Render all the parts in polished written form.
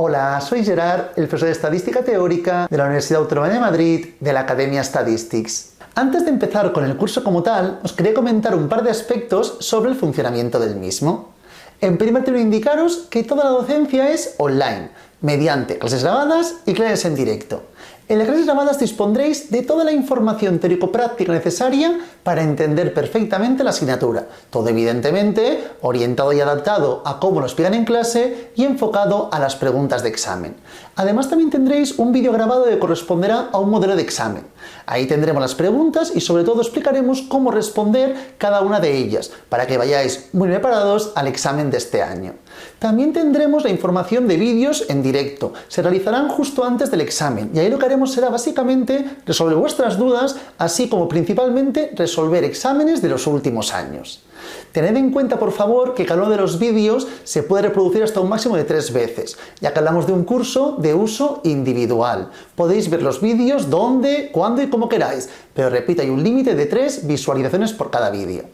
Hola, soy Gerard, el profesor de Estadística Teórica de la Universidad Autónoma de Madrid, de la Academia Statistics. Antes de empezar con el curso como tal, os quería comentar un par de aspectos sobre el funcionamiento del mismo. En primer término, indicaros que toda la docencia es online, mediante clases grabadas y clases en directo. En las clases grabadas dispondréis de toda la información teórico-práctica necesaria para entender perfectamente la asignatura. Todo evidentemente orientado y adaptado a cómo lo explican en clase y enfocado a las preguntas de examen. Además también tendréis un vídeo grabado que corresponderá a un modelo de examen. Ahí tendremos las preguntas y sobre todo explicaremos cómo responder cada una de ellas, para que vayáis muy preparados al examen de este año. También tendremos la información de vídeos en directo. Se realizarán justo antes del examen y ahí lo que haremos será básicamente resolver vuestras dudas, así como principalmente resolver exámenes de los últimos años. Tened en cuenta, por favor, que cada uno de los vídeos se puede reproducir hasta un máximo de 3 veces, ya que hablamos de un curso de uso individual. Podéis ver los vídeos donde, cuándo y como queráis, pero repito, hay un límite de 3 visualizaciones por cada vídeo.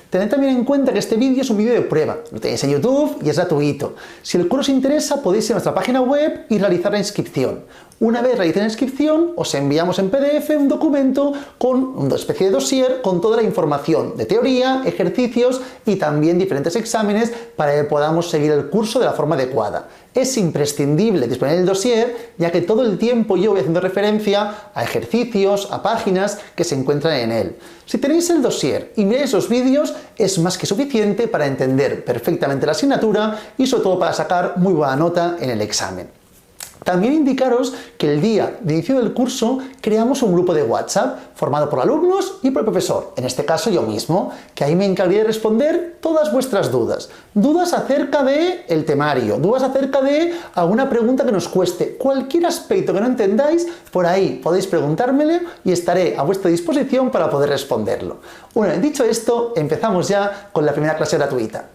Tened también en cuenta que este vídeo es un vídeo de prueba, lo tenéis en YouTube y es gratuito. Si el curso os interesa, podéis ir a nuestra página web y realizar la inscripción. Una vez realicéis la inscripción, os enviamos en PDF un documento con una especie de dossier con toda la información de teoría, ejercicios y también diferentes exámenes para que podamos seguir el curso de la forma adecuada. Es imprescindible disponer del dossier, ya que todo el tiempo yo voy haciendo referencia a ejercicios, a páginas que se encuentran en él. Si tenéis el dossier y miráis los vídeos, es más que suficiente para entender perfectamente la asignatura y sobre todo para sacar muy buena nota en el examen. También indicaros que el día de inicio del curso creamos un grupo de WhatsApp formado por alumnos y por el profesor, en este caso yo mismo, que ahí me encargaré de responder todas vuestras dudas. Dudas acerca del temario, dudas acerca de alguna pregunta que nos cueste, cualquier aspecto que no entendáis, por ahí podéis preguntármelo y estaré a vuestra disposición para poder responderlo. Una vez dicho esto, empezamos ya con la primera clase gratuita.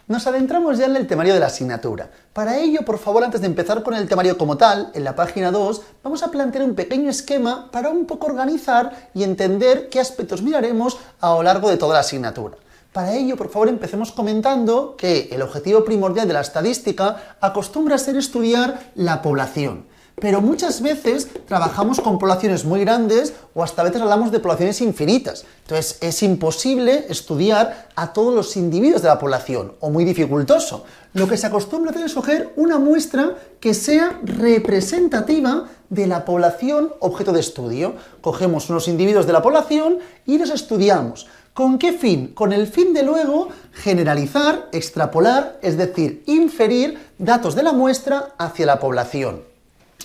Nos adentramos ya en el temario de la asignatura. Para ello, por favor, antes de empezar con el temario como tal, en la página 2, vamos a plantear un pequeño esquema para un poco organizar y entender qué aspectos miraremos a lo largo de toda la asignatura. Para ello, por favor, empecemos comentando que el objetivo primordial de la estadística acostumbra a ser estudiar la población. Pero muchas veces trabajamos con poblaciones muy grandes o hasta a veces hablamos de poblaciones infinitas. Entonces es imposible estudiar a todos los individuos de la población, o muy dificultoso. Lo que se acostumbra a hacer es coger una muestra que sea representativa de la población objeto de estudio. Cogemos unos individuos de la población y los estudiamos. ¿Con qué fin? Con el fin de luego generalizar, extrapolar, es decir, inferir datos de la muestra hacia la población.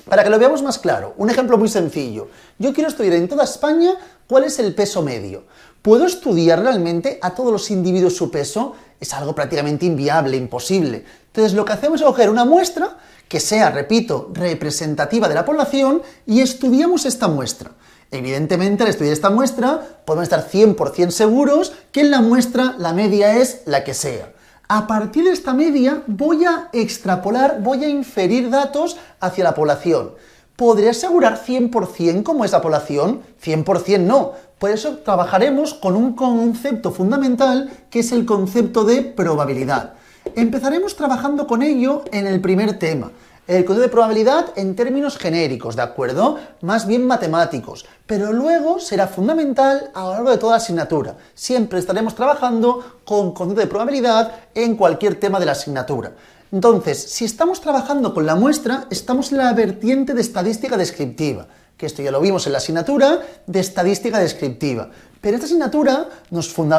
Para que lo veamos más claro, un ejemplo muy sencillo. Yo quiero estudiar en toda España cuál es el peso medio. ¿Puedo estudiar realmente a todos los individuos su peso? Es algo prácticamente inviable, imposible. Entonces lo que hacemos es coger una muestra que sea, repito, representativa de la población y estudiamos esta muestra. Evidentemente, al estudiar esta muestra, podemos estar 100% seguros que en la muestra la media es la que sea. A partir de esta media voy a extrapolar, voy a inferir datos hacia la población. ¿Podré asegurar 100% cómo es la población? 100% no. Por eso trabajaremos con un concepto fundamental que es el concepto de probabilidad. Empezaremos trabajando con ello en el primer tema. El concepto de probabilidad en términos genéricos, ¿de acuerdo? Más bien matemáticos, pero luego será fundamental a lo largo de toda la asignatura. Siempre estaremos trabajando con concepto de probabilidad en cualquier tema de la asignatura. Entonces, si estamos trabajando con la muestra, estamos en la vertiente de estadística descriptiva, que esto ya lo vimos en la asignatura de estadística descriptiva. Pero esta asignatura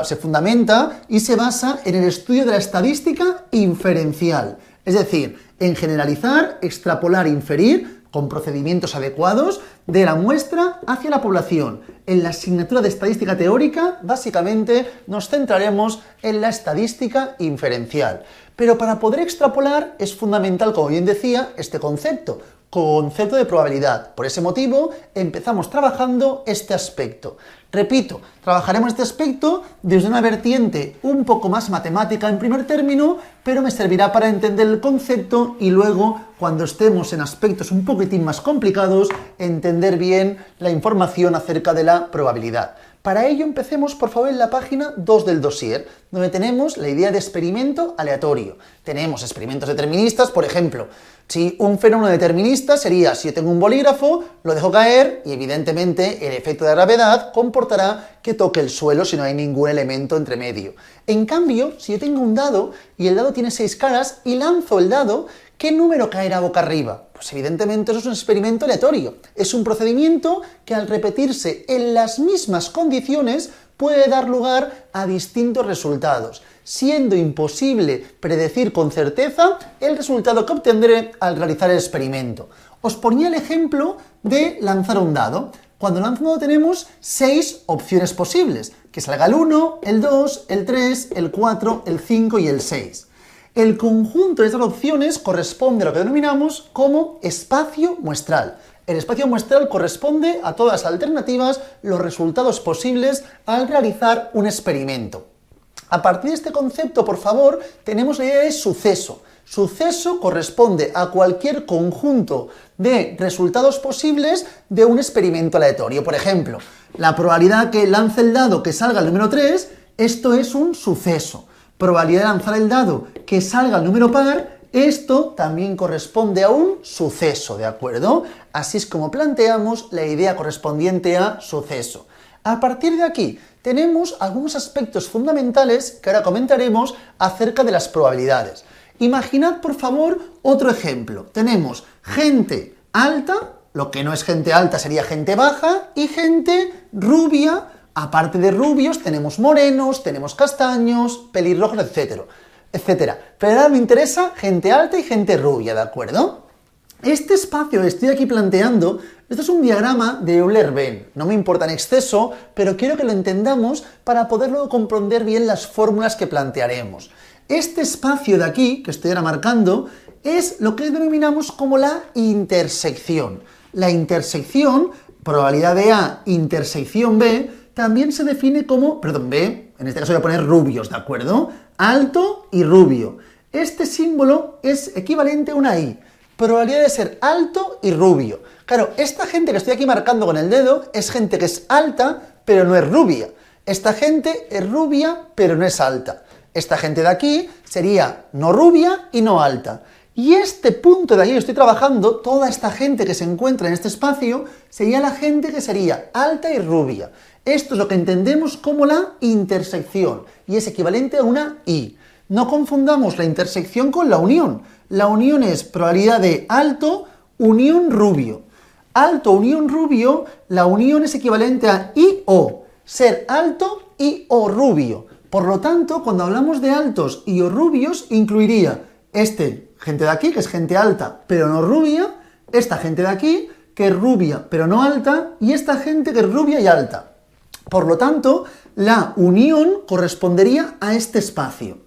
se fundamenta y se basa en el estudio de la estadística inferencial, es decir, en generalizar, extrapolar, inferir, con procedimientos adecuados, de la muestra hacia la población. En la asignatura de estadística teórica, básicamente, nos centraremos en la estadística inferencial. Pero para poder extrapolar es fundamental, como bien decía, este concepto. concepto de probabilidad. Por ese motivo, empezamos trabajando este aspecto. Repito, trabajaremos este aspecto desde una vertiente un poco más matemática en primer término, pero me servirá para entender el concepto y luego, cuando estemos en aspectos un poquitín más complicados, entender bien la información acerca de la probabilidad. Para ello, empecemos, por favor, en la página 2 del dossier, donde tenemos la idea de experimento aleatorio. Tenemos experimentos deterministas, por ejemplo, si un fenómeno determinista sería, si yo tengo un bolígrafo, lo dejo caer y evidentemente el efecto de gravedad comportará que toque el suelo si no hay ningún elemento entre medio. En cambio, si yo tengo un dado y el dado tiene 6 caras y lanzo el dado, ¿qué número caerá boca arriba? Pues evidentemente eso es un experimento aleatorio. Es un procedimiento que al repetirse en las mismas condiciones puede dar lugar a distintos resultados, siendo imposible predecir con certeza el resultado que obtendré al realizar el experimento. Os ponía el ejemplo de lanzar un dado. Cuando lanzo un dado tenemos 6 opciones posibles, que salga el 1, el 2, el 3, el 4, el 5 y el 6. El conjunto de estas opciones corresponde a lo que denominamos como espacio muestral. El espacio muestral corresponde a todas las alternativas, los resultados posibles al realizar un experimento. A partir de este concepto, por favor, tenemos la idea de suceso. Suceso corresponde a cualquier conjunto de resultados posibles de un experimento aleatorio. Por ejemplo, la probabilidad que lance el dado que salga el número 3, esto es un suceso. Probabilidad de lanzar el dado que salga el número par, esto también corresponde a un suceso, ¿de acuerdo? Así es como planteamos la idea correspondiente a suceso. A partir de aquí, tenemos algunos aspectos fundamentales que ahora comentaremos acerca de las probabilidades. Imaginad, por favor, otro ejemplo. Tenemos gente alta, lo que no es gente alta sería gente baja, y gente rubia. Aparte de rubios, tenemos morenos, tenemos castaños, pelirrojos, etcétera. Pero ahora me interesa gente alta y gente rubia, ¿de acuerdo? Este espacio que estoy aquí planteando, esto es un diagrama de Euler-Venn. No me importa en exceso, pero quiero que lo entendamos para poderlo comprender bien las fórmulas que plantearemos. Este espacio de aquí, que estoy ahora marcando, es lo que denominamos como la intersección. La intersección, probabilidad de A, intersección B, también se define como, B, en este caso voy a poner rubios, ¿de acuerdo? Alto y rubio. Este símbolo es equivalente a una I. Probabilidad de ser alto y rubio. Claro, esta gente que estoy aquí marcando con el dedo es gente que es alta, pero no es rubia. Esta gente es rubia, pero no es alta. Esta gente de aquí sería no rubia y no alta. Y este punto de aquí que estoy trabajando, toda esta gente que se encuentra en este espacio, sería la gente que sería alta y rubia. Esto es lo que entendemos como la intersección, y es equivalente a una I. No confundamos la intersección con la unión. La unión es probabilidad de alto, unión rubio. Alto, unión rubio, la unión es equivalente a I-O, ser alto y o rubio. Por lo tanto, cuando hablamos de altos y o rubios, incluiría gente de aquí, que es gente alta, pero no rubia, esta gente de aquí, que es rubia, pero no alta, y esta gente que es rubia y alta. Por lo tanto, la unión correspondería a este espacio.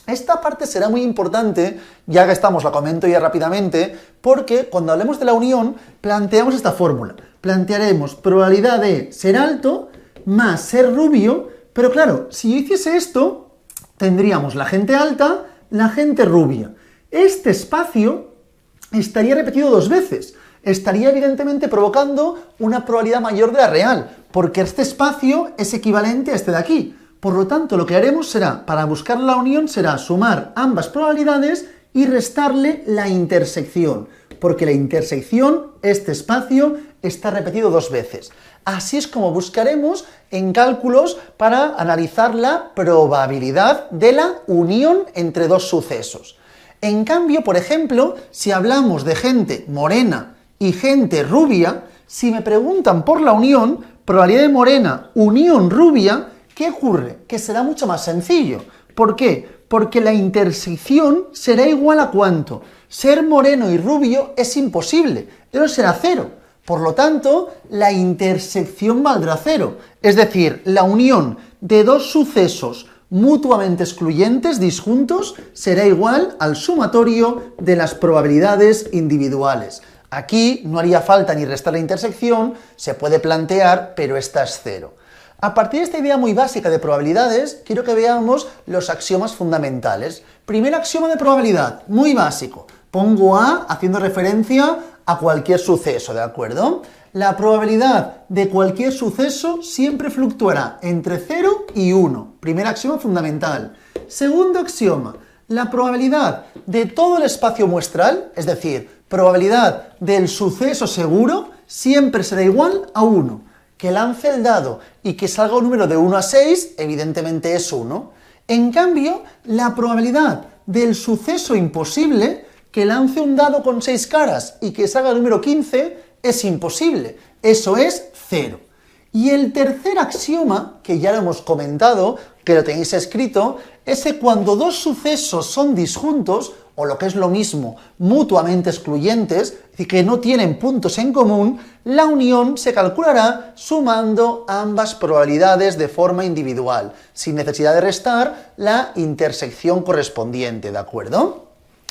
Esta parte será muy importante, ya que estamos, la comento ya rápidamente, porque cuando hablemos de la unión, planteamos esta fórmula. Plantearemos probabilidad de ser alto más ser rubio, pero claro, si yo hiciese esto, tendríamos la gente alta, la gente rubia. Este espacio estaría repetido 2 veces. Estaría evidentemente provocando una probabilidad mayor de la real, porque este espacio es equivalente a este de aquí. Por lo tanto, lo que haremos será, para buscar la unión, será sumar ambas probabilidades y restarle la intersección, porque la intersección, este espacio, está repetido 2 veces. Así es como buscaremos en cálculos para analizar la probabilidad de la unión entre 2 sucesos. En cambio, por ejemplo, si hablamos de gente morena y gente rubia, si me preguntan por la unión, probabilidad de morena, unión rubia, ¿qué ocurre? Que será mucho más sencillo. ¿Por qué? Porque la intersección será igual a ¿cuánto? Ser moreno y rubio es imposible, eso será 0. Por lo tanto, la intersección valdrá 0. Es decir, la unión de 2 sucesos mutuamente excluyentes, disjuntos, será igual al sumatorio de las probabilidades individuales. Aquí no haría falta ni restar la intersección, se puede plantear, pero esta es 0. A partir de esta idea muy básica de probabilidades, quiero que veamos los axiomas fundamentales. Primer axioma de probabilidad, muy básico. Pongo A haciendo referencia a cualquier suceso, ¿de acuerdo? La probabilidad de cualquier suceso siempre fluctuará entre 0 y 1. Primer axioma fundamental. Segundo axioma, la probabilidad de todo el espacio muestral, es decir, probabilidad del suceso seguro, siempre será igual a 1. Que lance el dado y que salga un número de 1 a 6, evidentemente es 1. En cambio, la probabilidad del suceso imposible, que lance un dado con 6 caras y que salga el número 15, es imposible. Eso es 0. Y el tercer axioma, que ya lo hemos comentado, que lo tenéis escrito, es que cuando dos sucesos son disjuntos, o lo que es lo mismo, mutuamente excluyentes, es decir, que no tienen puntos en común, la unión se calculará sumando ambas probabilidades de forma individual, sin necesidad de restar la intersección correspondiente, ¿de acuerdo?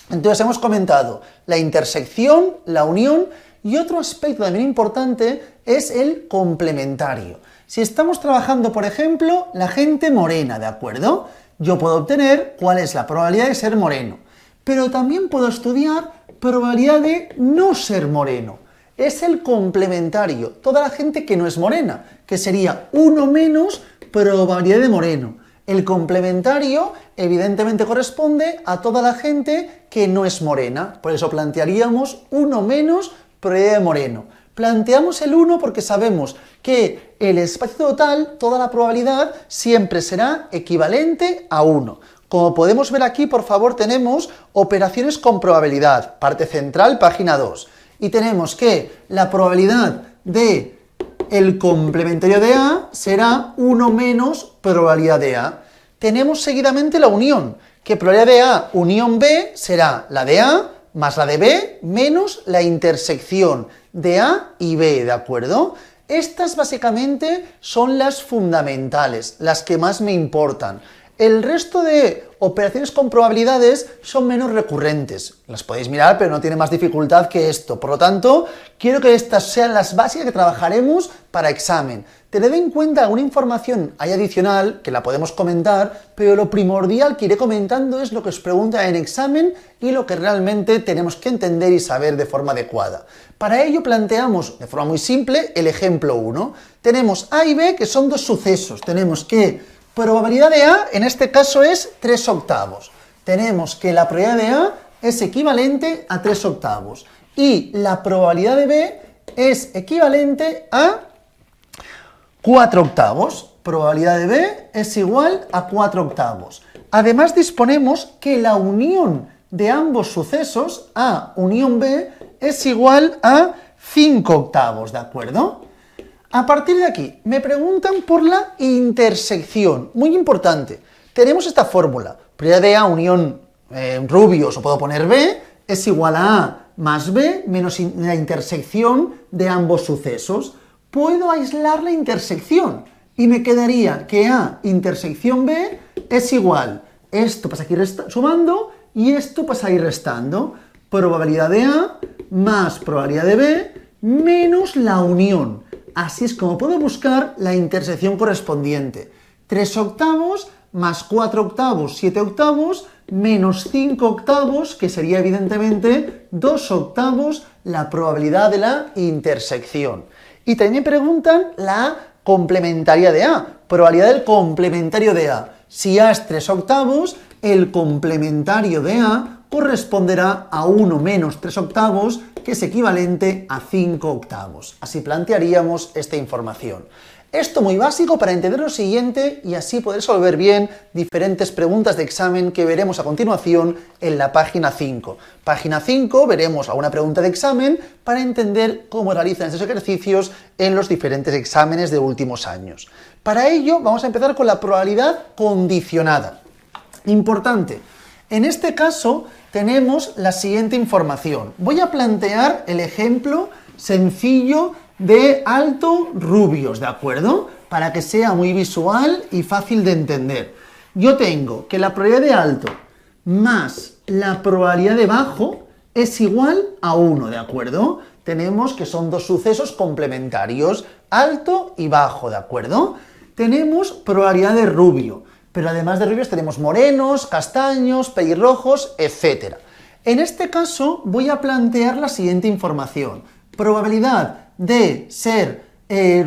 Entonces hemos comentado la intersección, la unión, y otro aspecto también importante es el complementario. Si estamos trabajando, por ejemplo, la gente morena, ¿de acuerdo? Yo puedo obtener cuál es la probabilidad de ser moreno, pero también puedo estudiar probabilidad de no ser moreno. Es el complementario, toda la gente que no es morena, que sería 1 menos probabilidad de moreno. El complementario, evidentemente, corresponde a toda la gente que no es morena, por eso plantearíamos 1 menos probabilidad de moreno. Planteamos el 1 porque sabemos que el espacio total, toda la probabilidad, siempre será equivalente a 1. Como podemos ver aquí, por favor, tenemos operaciones con probabilidad, parte central, página 2. Y tenemos que la probabilidad de el complementario de A será 1 menos probabilidad de A. Tenemos seguidamente la unión, que probabilidad de A unión B será la de A más la de B menos la intersección de A y B, ¿de acuerdo? Estas básicamente son las fundamentales, las que más me importan. El resto de operaciones con probabilidades son menos recurrentes. Las podéis mirar, pero no tiene más dificultad que esto. Por lo tanto, quiero que estas sean las básicas que trabajaremos para examen. Tened en cuenta alguna información hay adicional, que la podemos comentar, pero lo primordial que iré comentando es lo que os pregunta en examen y lo que realmente tenemos que entender y saber de forma adecuada. Para ello planteamos de forma muy simple el ejemplo 1. Tenemos A y B, que son dos sucesos. Tenemos que probabilidad de A, en este caso, es 3/8. Tenemos que la probabilidad de A es equivalente a 3/8. Y la probabilidad de B es equivalente a 4/8. Probabilidad de B es igual a 4/8. Además, disponemos que la unión de ambos sucesos, A unión B, es igual a 5/8, ¿de acuerdo? A partir de aquí, me preguntan por la intersección. Muy importante. Tenemos esta fórmula. Probabilidad de A unión rubios, o puedo poner B, es igual a A más B menos la intersección de ambos sucesos. Puedo aislar la intersección y me quedaría que A intersección B es igual. Esto pasa aquí sumando y esto pasa a ir restando. Probabilidad de A más probabilidad de B menos la unión. Así es como puedo buscar la intersección correspondiente. 3/8 más 4/8, 7/8, menos 5/8, que sería evidentemente 2/8 la probabilidad de la intersección. Y también me preguntan la complementaria de A, probabilidad del complementario de A. Si A es 3/8, el complementario de A corresponderá a 1 menos 3/8, que es equivalente a 5/8. Así plantearíamos esta información. Esto muy básico para entender lo siguiente y así poder resolver bien diferentes preguntas de examen que veremos a continuación en la página 5. Página 5 veremos alguna pregunta de examen para entender cómo realizan estos ejercicios en los diferentes exámenes de últimos años. Para ello vamos a empezar con la probabilidad condicionada. Importante. En este caso tenemos la siguiente información. Voy a plantear el ejemplo sencillo de alto rubios, ¿de acuerdo? Para que sea muy visual y fácil de entender. Yo tengo que la probabilidad de alto más la probabilidad de bajo es igual a 1, ¿de acuerdo? tenemos que son dos sucesos complementarios, alto y bajo, ¿de acuerdo? Tenemos probabilidad de rubio, pero además de rubios tenemos morenos, castaños, pelirrojos, etc. En este caso voy a plantear la siguiente información. Probabilidad de ser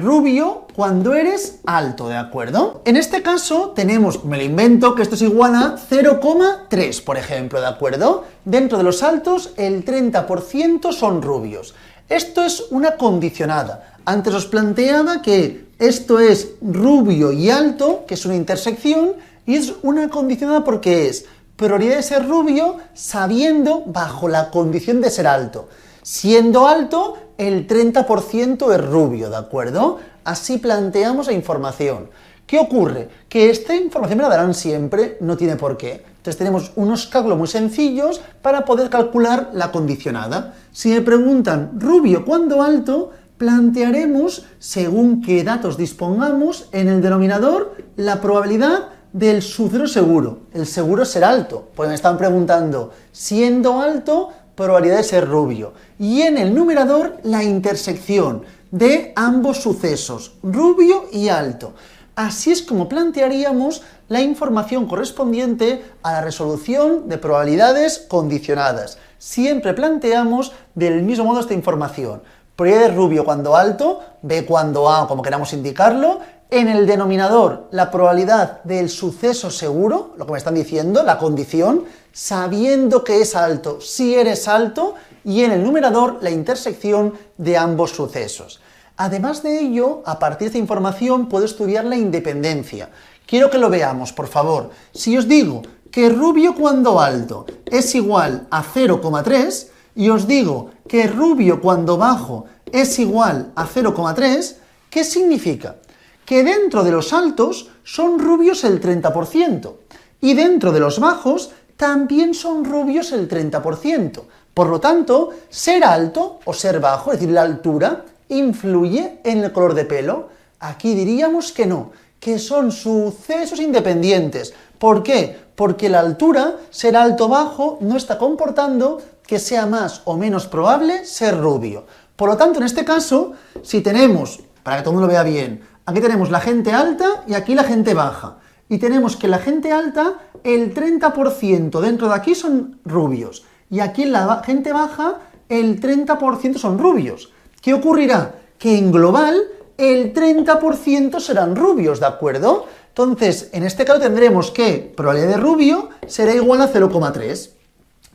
rubio cuando eres alto, ¿de acuerdo? En este caso tenemos, me lo invento, que esto es igual a 0,3, por ejemplo, ¿de acuerdo? Dentro de los altos, el 30% son rubios. Esto es una condicionada. Antes os planteaba que esto es rubio y alto, que es una intersección, y es una condicionada porque es probabilidad de ser rubio sabiendo bajo la condición de ser alto. Siendo alto, el 30% es rubio, ¿de acuerdo? Así planteamos la información. ¿Qué ocurre? Que esta información me la darán siempre, no tiene por qué. Entonces tenemos unos cálculos muy sencillos para poder calcular la condicionada. Si me preguntan rubio cuando alto, plantearemos, según qué datos dispongamos, en el denominador la probabilidad del suceso seguro. El seguro será alto, pues me están preguntando, siendo alto, probabilidad de ser rubio. Y en el numerador, la intersección de ambos sucesos, rubio y alto. Así es como plantearíamos la información correspondiente a la resolución de probabilidades condicionadas. Siempre planteamos del mismo modo esta información. Probabilidad de rubio cuando alto, B cuando A, como queramos indicarlo. En el denominador, la probabilidad del suceso seguro, lo que me están diciendo, la condición, sabiendo que es alto, si eres alto, y en el numerador, la intersección de ambos sucesos. Además de ello, a partir de esta información, puedo estudiar la independencia. Quiero que lo veamos, por favor. Si os digo que rubio cuando alto es igual a 0,3, y os digo que rubio cuando bajo es igual a 0,3, ¿qué significa? Que dentro de los altos son rubios el 30%, y dentro de los bajos también son rubios el 30%. Por lo tanto, ser alto o ser bajo, es decir, la altura, ¿influye en el color de pelo? Aquí diríamos que no, que son sucesos independientes. ¿Por qué? Porque la altura, ser alto o bajo, no está comportando que sea más o menos probable ser rubio. Por lo tanto, en este caso, si tenemos, para que todo el mundo lo vea bien, aquí tenemos la gente alta y aquí la gente baja. Y tenemos que la gente alta, el 30% dentro de aquí son rubios. Y aquí en la gente baja, el 30% son rubios. ¿Qué ocurrirá? Que en global, el 30% serán rubios, ¿de acuerdo? Entonces, en este caso tendremos que probabilidad de rubio será igual a 0,3.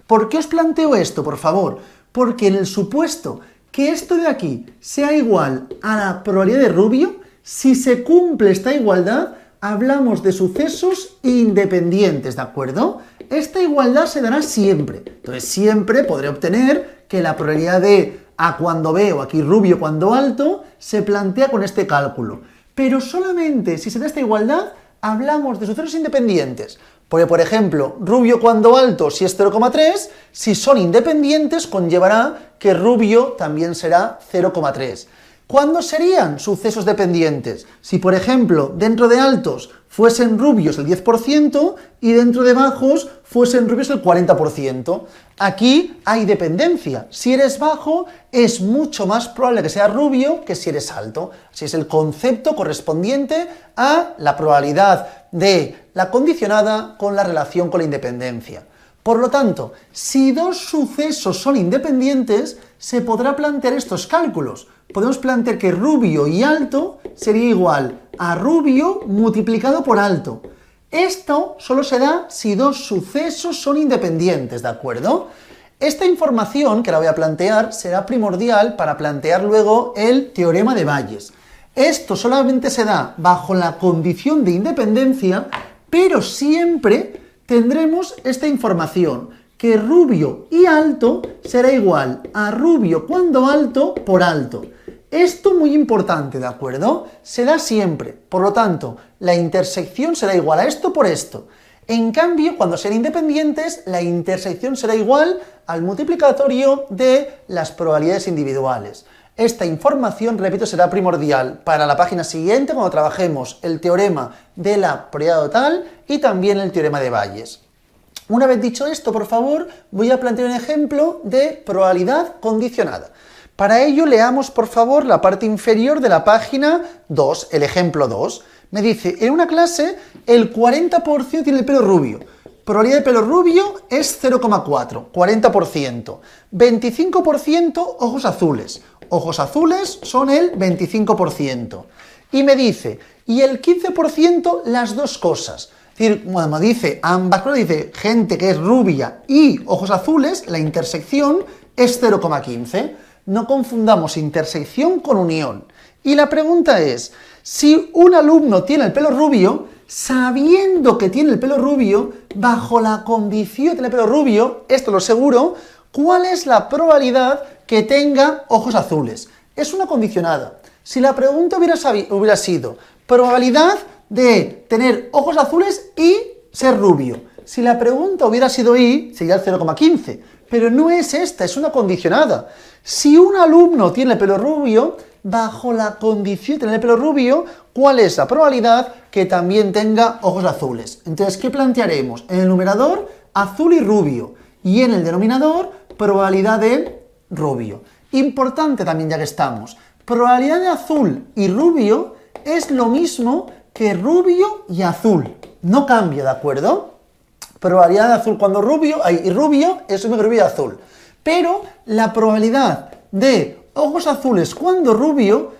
¿Por qué os planteo esto, por favor? Porque en el supuesto que esto de aquí sea igual a la probabilidad de rubio, si se cumple esta igualdad, hablamos de sucesos independientes, ¿de acuerdo? Esta igualdad se dará siempre. Entonces siempre podré obtener que la probabilidad de A cuando B o aquí rubio cuando alto se plantea con este cálculo. Pero solamente si se da esta igualdad hablamos de sucesos independientes. Porque, por ejemplo, rubio cuando alto si es 0,3, si son independientes conllevará que rubio también será 0,3. ¿Cuándo serían sucesos dependientes? Si, por ejemplo, dentro de altos fuesen rubios el 10% y dentro de bajos fuesen rubios el 40%. Aquí hay dependencia. Si eres bajo, es mucho más probable que sea rubio que si eres alto. Así es el concepto correspondiente a la probabilidad de la condicionada con la relación con la independencia. Por lo tanto, si dos sucesos son independientes, se podrá plantear estos cálculos. Podemos plantear que rubio y alto sería igual a rubio multiplicado por alto. Esto solo se da si dos sucesos son independientes, ¿de acuerdo? Esta información que la voy a plantear será primordial para plantear luego el teorema de Bayes. Esto solamente se da bajo la condición de independencia, pero siempre tendremos esta información, que rubio y alto será igual a rubio cuando alto por alto. Esto muy importante, ¿de acuerdo? Se da siempre, por lo tanto, la intersección será igual a esto por esto. En cambio, cuando sean independientes, la intersección será igual al multiplicatorio de las probabilidades individuales. Esta información, repito, será primordial para la página siguiente cuando trabajemos el teorema de la probabilidad total y también el teorema de Bayes. Una vez dicho esto, por favor, voy a plantear un ejemplo de probabilidad condicionada. Para ello leamos por favor la parte inferior de la página 2, el ejemplo 2. Me dice, en una clase el 40% tiene el pelo rubio. Probabilidad de pelo rubio es 0,4, 40%. 25% ojos azules. Ojos azules son el 25%. Y me dice, y el 15% las dos cosas. Es decir, cuando dice ambas cosas, dice gente que es rubia y ojos azules, la intersección es 0,15. No confundamos intersección con unión. Y la pregunta es, si un alumno tiene el pelo rubio, sabiendo que tiene el pelo rubio, bajo la condición de tener el pelo rubio, esto lo seguro, ¿cuál es la probabilidad que tenga ojos azules? Es una condicionada. Si la pregunta hubiera sido probabilidad de tener ojos azules y ser rubio. Si la pregunta hubiera sido y, sería el 0,15. Pero no es esta, es una condicionada. Si un alumno tiene el pelo rubio, bajo la condición de tener el pelo rubio, ¿cuál es la probabilidad que también tenga ojos azules? Entonces, ¿qué plantearemos? En el numerador, azul y rubio. Y en el denominador, probabilidad de rubio. Importante también, ya que estamos. Probabilidad de azul y rubio es lo mismo que rubio y azul. No cambia, ¿de acuerdo? Probabilidad de azul cuando rubio, y rubio es lo mismo que rubio y azul. Pero la probabilidad de ojos azules cuando rubio,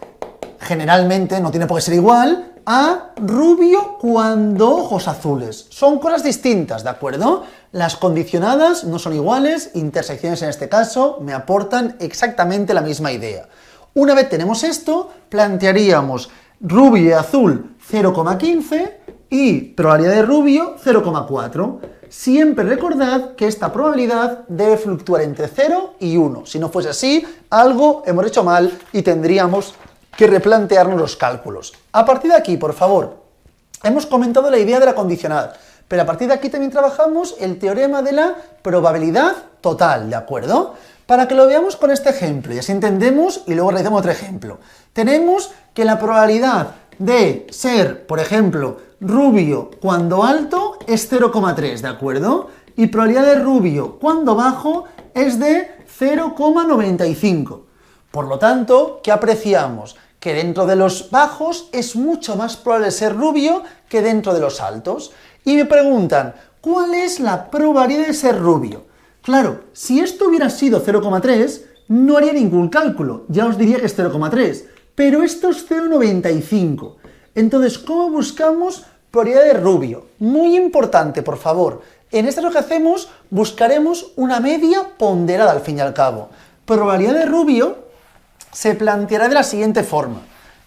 generalmente no tiene por qué ser igual a rubio cuando ojos azules. Son cosas distintas, ¿de acuerdo? Las condicionadas no son iguales, intersecciones en este caso me aportan exactamente la misma idea. Una vez tenemos esto, plantearíamos rubio y azul 0,15 y probabilidad de rubio 0,4. Siempre recordad que esta probabilidad debe fluctuar entre 0 y 1. Si no fuese así, algo hemos hecho mal y tendríamos que replantearnos los cálculos. A partir de aquí, por favor, hemos comentado la idea de la condicionada, pero a partir de aquí también trabajamos el teorema de la probabilidad total, ¿de acuerdo? Para que lo veamos con este ejemplo y así entendemos y luego realizamos otro ejemplo. Tenemos que la probabilidad de ser, por ejemplo, rubio cuando alto es 0,3, ¿de acuerdo? Y probabilidad de rubio cuando bajo es de 0,95. Por lo tanto, ¿qué apreciamos? Que dentro de los bajos es mucho más probable ser rubio que dentro de los altos. Y me preguntan, ¿cuál es la probabilidad de ser rubio? Claro, si esto hubiera sido 0,3, no haría ningún cálculo, ya os diría que es 0,3, pero esto es 0,95. Entonces, ¿cómo buscamos probabilidad de rubio? Muy importante, por favor. En esto lo que hacemos, buscaremos una media ponderada al fin y al cabo. Probabilidad de rubio se planteará de la siguiente forma.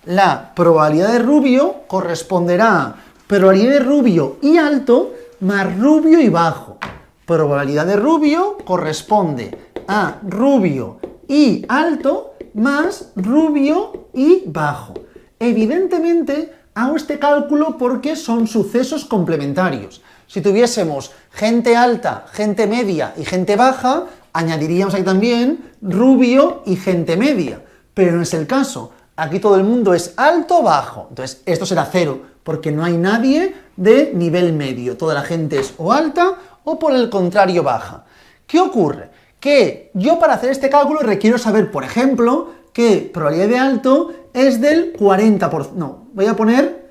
La probabilidad de rubio corresponderá a probabilidad de rubio y alto más rubio y bajo. Probabilidad de rubio corresponde a rubio y alto más rubio y bajo. Evidentemente, hago este cálculo porque son sucesos complementarios. Si tuviésemos gente alta, gente media y gente baja, añadiríamos ahí también rubio y gente media. Pero no es el caso. Aquí todo el mundo es alto o bajo. Entonces, esto será 0, porque no hay nadie de nivel medio. Toda la gente es o alta o por el contrario baja. ¿Qué ocurre? Que yo para hacer este cálculo requiero saber, por ejemplo, que probabilidad de alto es del 40%. No, voy a poner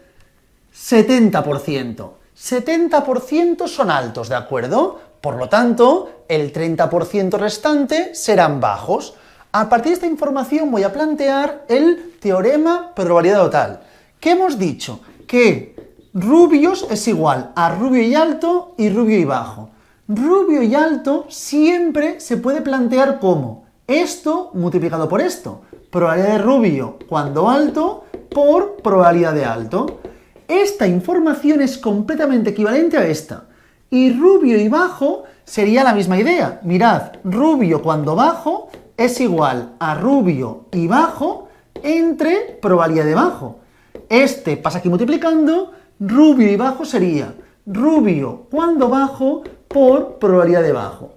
70%. 70% son altos, ¿de acuerdo? Por lo tanto, el 30% restante serán bajos. A partir de esta información voy a plantear el teorema probabilidad total. ¿Qué hemos dicho? Que rubios es igual a rubio y alto y rubio y bajo. Rubio y alto siempre se puede plantear como esto multiplicado por esto. Probabilidad de rubio cuando alto por probabilidad de alto. Esta información es completamente equivalente a esta. Y rubio y bajo sería la misma idea. Mirad, rubio cuando bajo es igual a rubio y bajo entre probabilidad de bajo. Este pasa aquí multiplicando, rubio y bajo sería rubio cuando bajo por probabilidad de bajo.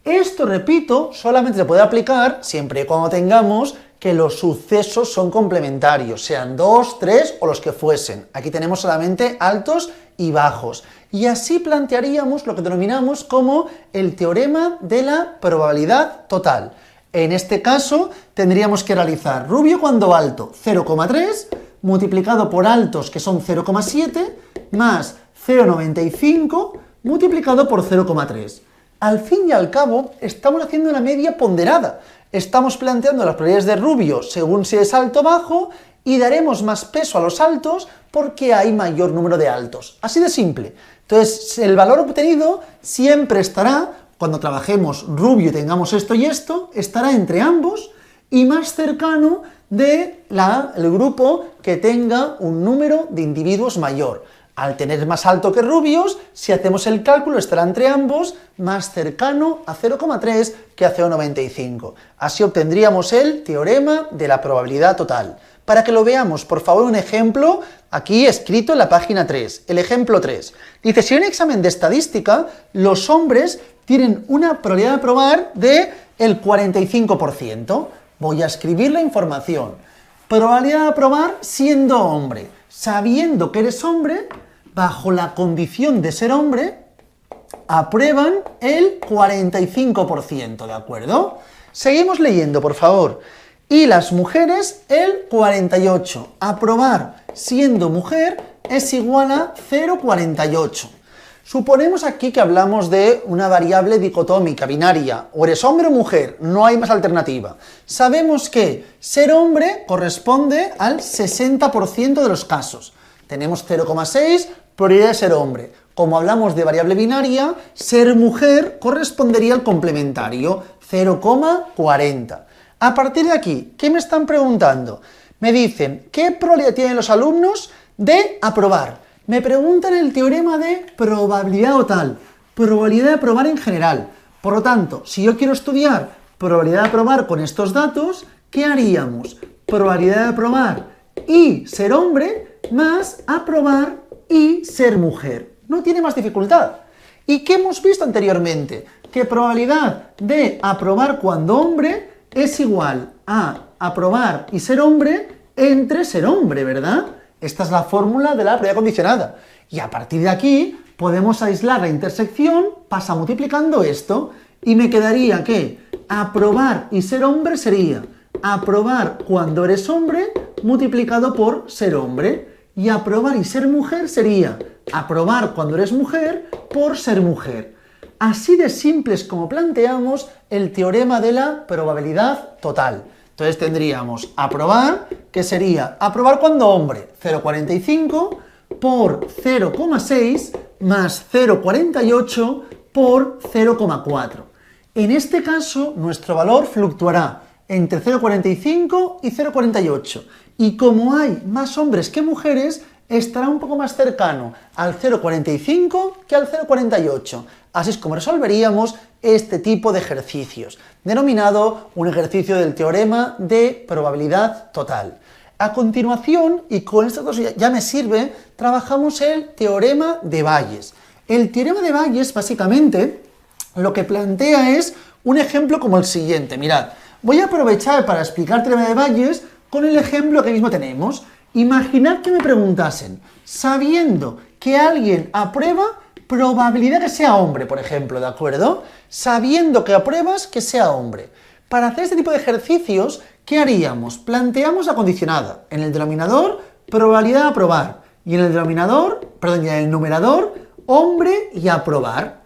Esto, repito, solamente se puede aplicar siempre y cuando tengamos que los sucesos son complementarios, sean 2, 3 o los que fuesen. Aquí tenemos solamente altos y bajos. Y así plantearíamos lo que denominamos como el teorema de la probabilidad total. En este caso, tendríamos que realizar rubio cuando alto 0,3, multiplicado por altos, que son 0,7, más 0,95, multiplicado por 0,3. Al fin y al cabo, estamos haciendo una media ponderada. Estamos planteando las probabilidades de rubio según si es alto o bajo, y daremos más peso a los altos porque hay mayor número de altos. Así de simple. Entonces, el valor obtenido siempre estará, cuando trabajemos rubio y tengamos esto y esto, estará entre ambos y más cercano del grupo que tenga un número de individuos mayor. Al tener más alto que rubios, si hacemos el cálculo, estará entre ambos más cercano a 0,3 que a 0,95. Así obtendríamos el teorema de la probabilidad total. Para que lo veamos, por favor, un ejemplo aquí escrito en la página 3. El ejemplo 3. Dice, si en un examen de estadística los hombres tienen una probabilidad de aprobar del 45%. Voy a escribir la información. Probabilidad de aprobar siendo hombre. Sabiendo que eres hombre, bajo la condición de ser hombre, aprueban el 45%, ¿de acuerdo? Seguimos leyendo, por favor. Y las mujeres, el 48%. Aprobar siendo mujer es igual a 0,48. Suponemos aquí que hablamos de una variable dicotómica, binaria, o eres hombre o mujer, no hay más alternativa. Sabemos que ser hombre corresponde al 60% de los casos. Tenemos 0,6, probabilidad de ser hombre. Como hablamos de variable binaria, ser mujer correspondería al complementario, 0,40. A partir de aquí, ¿qué me están preguntando? Me dicen, ¿qué probabilidad tienen los alumnos de aprobar? Me preguntan el teorema de probabilidad total, probabilidad de aprobar en general. Por lo tanto, si yo quiero estudiar probabilidad de aprobar con estos datos, ¿qué haríamos? Probabilidad de aprobar y ser hombre más aprobar y ser mujer. No tiene más dificultad. ¿Y qué hemos visto anteriormente? Que probabilidad de aprobar cuando hombre es igual a aprobar y ser hombre entre ser hombre, ¿verdad? Esta es la fórmula de la probabilidad condicionada. Y a partir de aquí podemos aislar la intersección, pasa multiplicando esto, y me quedaría que aprobar y ser hombre sería aprobar cuando eres hombre multiplicado por ser hombre, y aprobar y ser mujer sería aprobar cuando eres mujer por ser mujer. Así de simples como planteamos el teorema de la probabilidad total. Entonces tendríamos aprobar, que sería aprobar cuando hombre, 0,45 por 0,6 más 0,48 por 0,4. En este caso, nuestro valor fluctuará entre 0,45 y 0,48. Y como hay más hombres que mujeres, estará un poco más cercano al 0,45 que al 0,48. Así es como resolveríamos este tipo de ejercicios, denominado un ejercicio del teorema de probabilidad total. A continuación, y con estas dos ya me sirve, trabajamos el teorema de Bayes. El teorema de Bayes, básicamente, lo que plantea es un ejemplo como el siguiente. Mirad, voy a aprovechar para explicar el teorema de Bayes con el ejemplo que mismo tenemos. Imaginad que me preguntasen, sabiendo que alguien aprueba, probabilidad que sea hombre, por ejemplo, ¿de acuerdo? Sabiendo que apruebas que sea hombre. Para hacer este tipo de ejercicios, ¿qué haríamos? Planteamos la condicionada. En el denominador, probabilidad de aprobar. Y en el en el numerador, hombre y aprobar.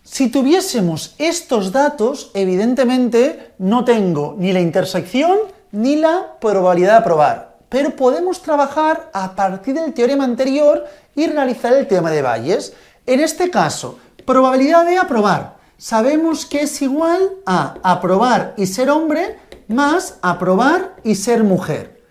Si tuviésemos estos datos, evidentemente no tengo ni la intersección ni la probabilidad de aprobar. Pero podemos trabajar a partir del teorema anterior y realizar el teorema de Bayes. En este caso, probabilidad de aprobar. Sabemos que es igual a aprobar y ser hombre más aprobar y ser mujer.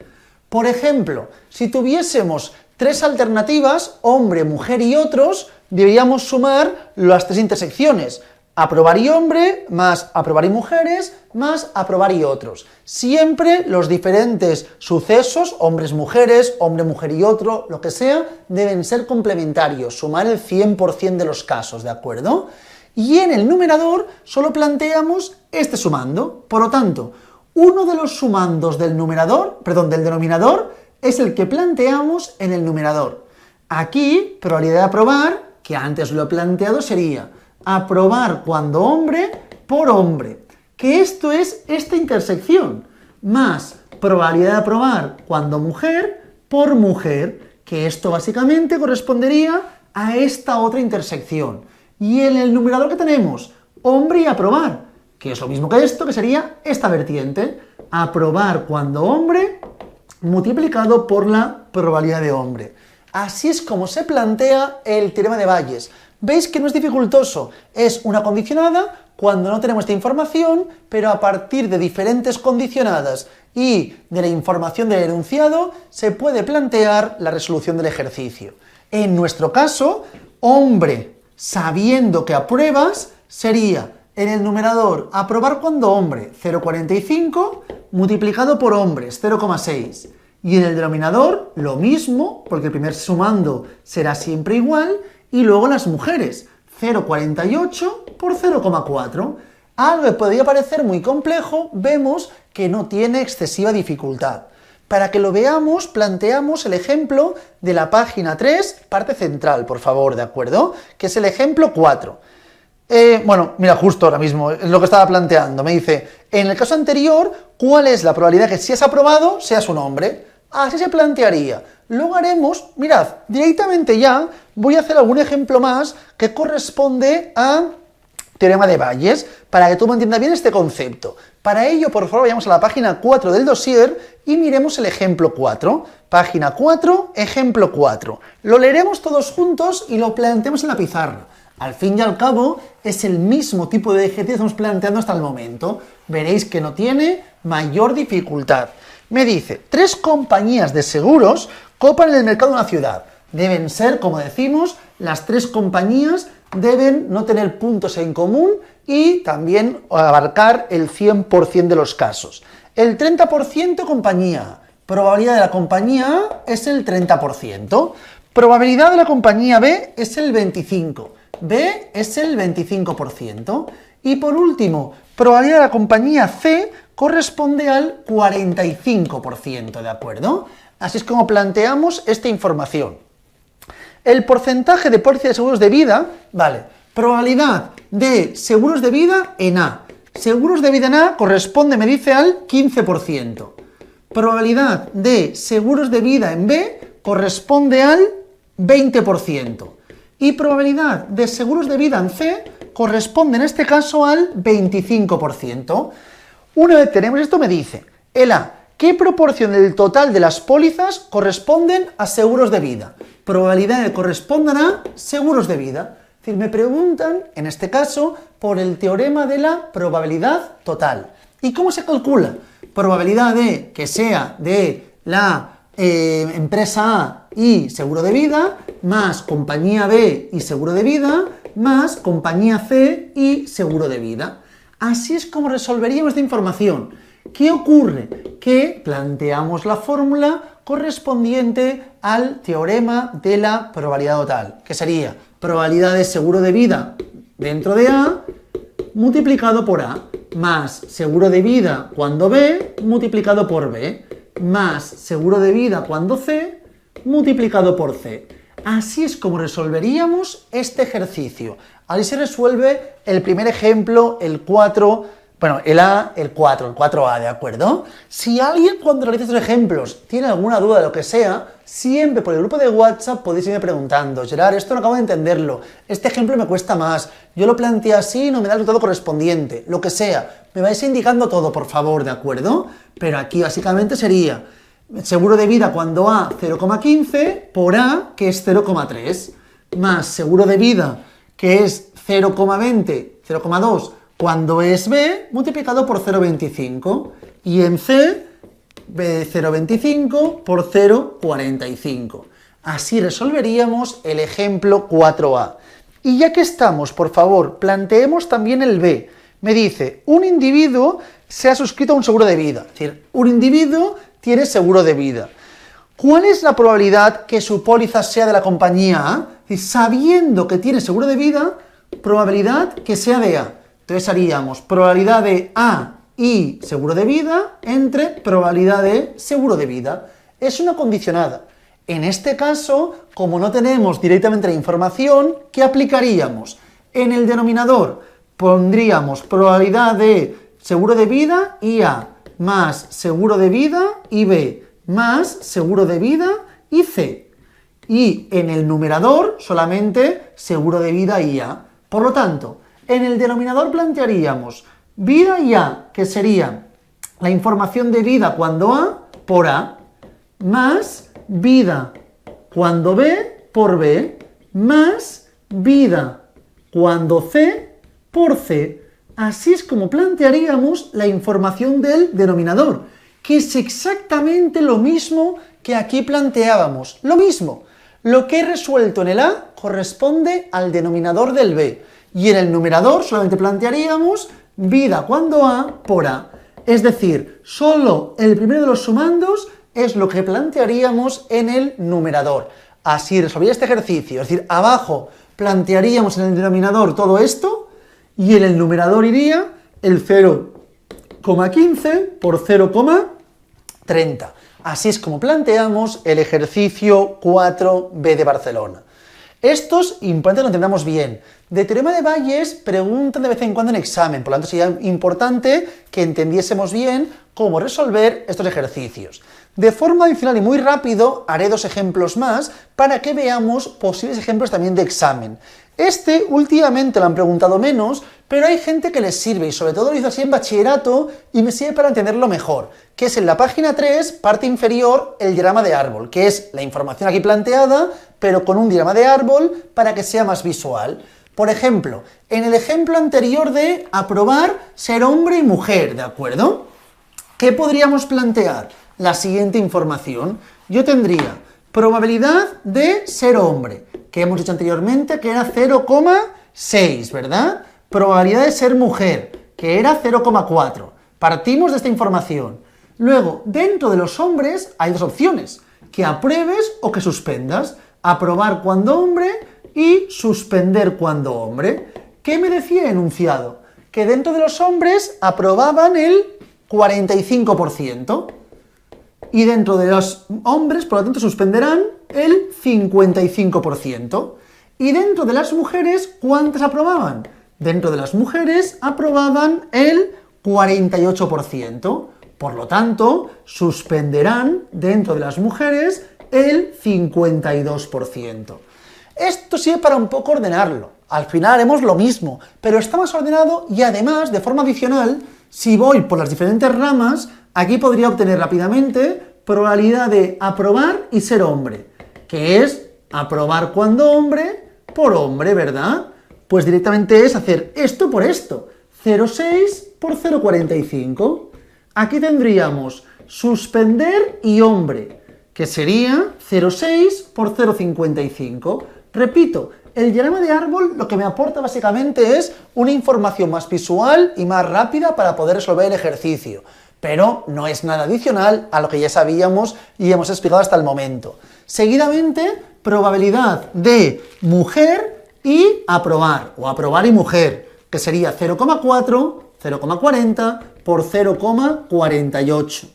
Por ejemplo, si tuviésemos tres alternativas, hombre, mujer y otros, deberíamos sumar las tres intersecciones. Aprobar y hombre, más aprobar y mujeres, más aprobar y otros. Siempre los diferentes sucesos, hombres, mujeres, hombre, mujer y otro, lo que sea, deben ser complementarios, sumar el 100% de los casos, ¿de acuerdo? Y en el numerador solo planteamos este sumando. Por lo tanto, uno de los sumandos del denominador es el que planteamos en el numerador. Aquí, probabilidad de aprobar, que antes lo he planteado, sería aprobar cuando hombre por hombre, que esto es esta intersección, más probabilidad de aprobar cuando mujer por mujer, que esto básicamente correspondería a esta otra intersección. Y en el numerador que tenemos, hombre y aprobar, que es lo mismo que esto, que sería esta vertiente, aprobar cuando hombre multiplicado por la probabilidad de hombre. Así es como se plantea el teorema de Bayes. ¿Veis que no es dificultoso? Es una condicionada cuando no tenemos esta información, pero a partir de diferentes condicionadas y de la información del enunciado se puede plantear la resolución del ejercicio. En nuestro caso, hombre, sabiendo que apruebas, sería en el numerador aprobar cuando hombre 0,45 multiplicado por hombres 0,6. Y en el denominador lo mismo, porque el primer sumando será siempre igual, y luego las mujeres 0,48 por 0,4. Algo que podría parecer muy complejo, vemos que no tiene excesiva dificultad. Para que lo veamos, planteamos el ejemplo de la página 3, parte central, por favor, ¿de acuerdo? Que es el ejemplo 4. Bueno, mira, justo ahora mismo, es lo que estaba planteando. Me dice, en el caso anterior, ¿cuál es la probabilidad que si has aprobado, seas un hombre? Así se plantearía. Luego haremos, mirad, directamente ya voy a hacer algún ejemplo más que corresponde a teorema de Bayes, para que tú me entiendas bien este concepto. Para ello, por favor, vayamos a la página 4 del dossier y miremos el ejemplo 4. Página 4, ejemplo 4. Lo leeremos todos juntos y lo planteamos en la pizarra. Al fin y al cabo, es el mismo tipo de ejercicio que estamos planteando hasta el momento. Veréis que no tiene mayor dificultad. Me dice, 3 compañías de seguros copan en el mercado de una ciudad. Deben ser, como decimos, las 3 compañías deben no tener puntos en común y también abarcar el 100% de los casos. El 30% compañía A. Probabilidad de la compañía A es el 30%. Probabilidad de la compañía B es el 25%. B es el 25%. Y por último, probabilidad de la compañía C corresponde al 45%, ¿de acuerdo? Así es como planteamos esta información. El porcentaje de póliza de seguros de vida, vale, probabilidad de seguros de vida en A. Seguros de vida en A corresponde, me dice, al 15%. Probabilidad de seguros de vida en B corresponde al 20%. Y probabilidad de seguros de vida en C corresponde en este caso al 25%. Una vez tenemos esto, me dice, el A, ¿qué proporción del total de las pólizas corresponden a seguros de vida? Probabilidad de que correspondan a seguros de vida. Es decir, me preguntan, en este caso, por el teorema de la probabilidad total. ¿Y cómo se calcula? Probabilidad de que sea de la empresa A y seguro de vida, más compañía B y seguro de vida, más compañía C y seguro de vida. Así es como resolveríamos esta información. ¿Qué ocurre? Que planteamos la fórmula correspondiente al teorema de la probabilidad total, que sería probabilidad de seguro de vida dentro de A multiplicado por A, más seguro de vida cuando B multiplicado por B, más seguro de vida cuando C multiplicado por C. Así es como resolveríamos este ejercicio. Así se resuelve el primer ejemplo, el 4, bueno, el A, el 4A, ¿de acuerdo? Si alguien cuando realiza estos ejemplos tiene alguna duda de lo que sea, siempre por el grupo de WhatsApp podéis irme preguntando, Gerard, esto no acabo de entenderlo, este ejemplo me cuesta más, yo lo planteé así y no me da el resultado correspondiente, lo que sea, me vais indicando todo, por favor, ¿de acuerdo? Pero aquí básicamente sería seguro de vida cuando A 0,15 por A, que es 0,3, más seguro de vida, que es 0,20, 0,2, cuando es B, multiplicado por 0,25, y en C, 0,25 por 0,45. Así resolveríamos el ejemplo 4A. Y ya que estamos, por favor, planteemos también el B. Me dice, un individuo se ha suscrito a un seguro de vida. Es decir, un individuo tiene seguro de vida. ¿Cuál es la probabilidad que su póliza sea de la compañía A? Es decir, sabiendo que tiene seguro de vida, probabilidad que sea de A. Entonces haríamos probabilidad de A y seguro de vida entre probabilidad de seguro de vida. Es una condicionada. En este caso, como no tenemos directamente la información, ¿qué aplicaríamos? En el denominador pondríamos probabilidad de seguro de vida y A, más seguro de vida y B, más seguro de vida y C. Y en el numerador solamente seguro de vida y A. Por lo tanto, en el denominador plantearíamos vida y A, que sería la información de vida cuando A por A, más vida cuando B por B, más vida cuando C por C. Así es como plantearíamos la información del denominador, que es exactamente lo mismo que aquí planteábamos. Lo mismo. Lo que he resuelto en el A corresponde al denominador del B. Y en el numerador solamente plantearíamos vida cuando A por A. Es decir, solo el primero de los sumandos es lo que plantearíamos en el numerador. Así resolvería este ejercicio. Es decir, abajo plantearíamos en el denominador todo esto y en el numerador iría el 0,15 por 0,30. Así es como planteamos el ejercicio 4b de Barcelona. Esto es importante que lo entendamos bien. De teorema de Bayes preguntan de vez en cuando en examen, por lo tanto sería importante que entendiésemos bien cómo resolver estos ejercicios. De forma adicional y muy rápido haré dos ejemplos más para que veamos posibles ejemplos también de examen. Este últimamente lo han preguntado menos, pero hay gente que les sirve y sobre todo lo hizo así en bachillerato y me sirve para entenderlo mejor, que es en la página 3, parte inferior, el diagrama de árbol, que es la información aquí planteada, pero con un diagrama de árbol para que sea más visual. Por ejemplo, en el ejemplo anterior de aprobar ser hombre y mujer, ¿de acuerdo? ¿Qué podríamos plantear? La siguiente información. Yo tendría probabilidad de ser hombre, que hemos dicho anteriormente que era 0,6, ¿verdad? Probabilidad de ser mujer, que era 0,4. Partimos de esta información. Luego, dentro de los hombres hay dos opciones, que apruebes o que suspendas. Aprobar cuando hombre y suspender cuando hombre. ¿Qué me decía el enunciado? Que dentro de los hombres aprobaban el 45%. Y dentro de los hombres, por lo tanto, suspenderán el 55%. Y dentro de las mujeres, ¿cuántas aprobaban? Dentro de las mujeres aprobaban el 48%. Por lo tanto, suspenderán dentro de las mujeres el 52%. Esto sirve para un poco ordenarlo. Al final haremos lo mismo, pero está más ordenado y además, de forma adicional, si voy por las diferentes ramas, aquí podría obtener rápidamente probabilidad de aprobar y ser hombre, que es aprobar cuando hombre por hombre, ¿verdad? Pues directamente es hacer esto por esto, 0,6 por 0,45. Aquí tendríamos suspender y hombre, que sería 0,6 por 0,55. Repito, el diagrama de árbol lo que me aporta básicamente es una información más visual y más rápida para poder resolver el ejercicio, pero no es nada adicional a lo que ya sabíamos y hemos explicado hasta el momento. Seguidamente, probabilidad de mujer y aprobar, o aprobar y mujer, que sería 0,4, 0,40 por 0,48.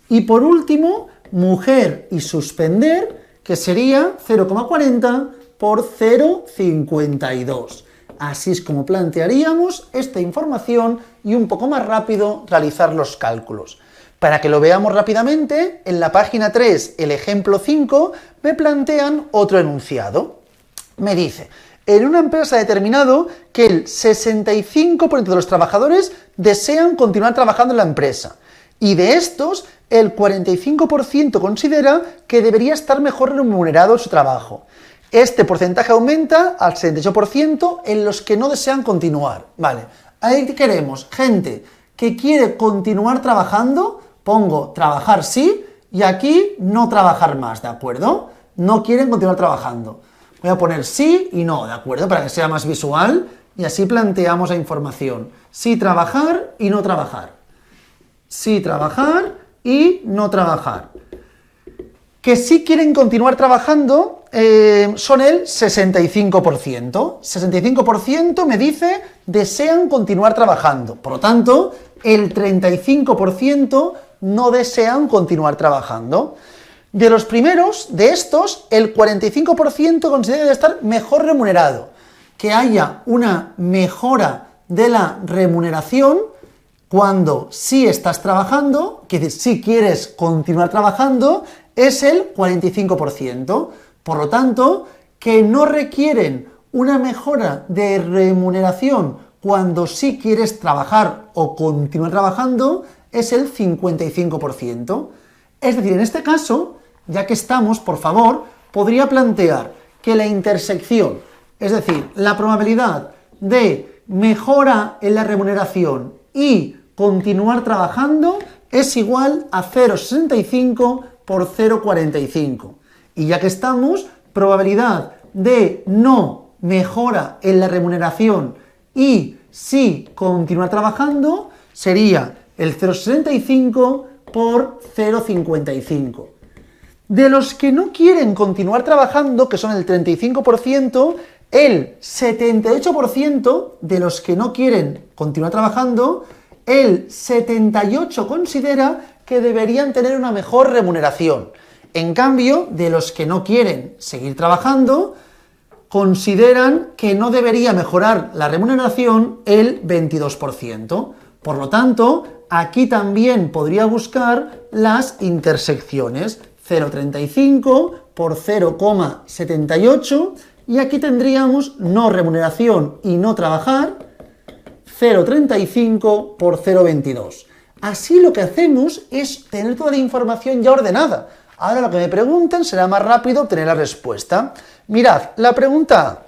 Y por último, mujer y suspender, que sería 0,40 por 0,52. Así es como plantearíamos esta información y un poco más rápido realizar los cálculos. Para que lo veamos rápidamente, en la página 3, el ejemplo 5, me plantean otro enunciado. Me dice, en una empresa ha determinado que el 65% de los trabajadores desean continuar trabajando en la empresa. Y de estos, el 45% considera que debería estar mejor remunerado en su trabajo. Este porcentaje aumenta al 68% en los que no desean continuar. Vale, ahí queremos gente que quiere continuar trabajando, pongo trabajar sí, y aquí no trabajar más, ¿de acuerdo? No quieren continuar trabajando. Voy a poner sí y no, ¿de acuerdo? Para que sea más visual y así planteamos la información. Sí trabajar y no trabajar. Sí trabajar y no trabajar. Que sí quieren continuar trabajando son el 65%. 65% me dice desean continuar trabajando. Por lo tanto, el 35% no desean continuar trabajando. De los primeros, de estos, el 45% considera que debe estar mejor remunerado. Que haya una mejora de la remuneración Cuando sí estás trabajando, que es decir, si quieres continuar trabajando, es el 45%. Por lo tanto, que no requieren una mejora de remuneración cuando sí quieres trabajar o continuar trabajando, es el 55%. Es decir, en este caso, ya que estamos, por favor, podría plantear que la intersección, es decir, la probabilidad de mejora en la remuneración y continuar trabajando es igual a 0,65 por 0,45. Y ya que estamos, probabilidad de no mejora en la remuneración y sí continuar trabajando sería el 0,65 por 0,55. De los que no quieren continuar trabajando, que son el 35%, el 78% de los que no quieren continuar trabajando, el 78% considera que deberían tener una mejor remuneración. En cambio, de los que no quieren seguir trabajando, consideran que no debería mejorar la remuneración el 22%. Por lo tanto, aquí también podría buscar las intersecciones. 0,35 por 0,78 y aquí tendríamos no remuneración y no trabajar, 0,35 por 0,22. Así lo que hacemos es tener toda la información ya ordenada. Ahora lo que me pregunten será más rápido obtener la respuesta. Mirad, la pregunta A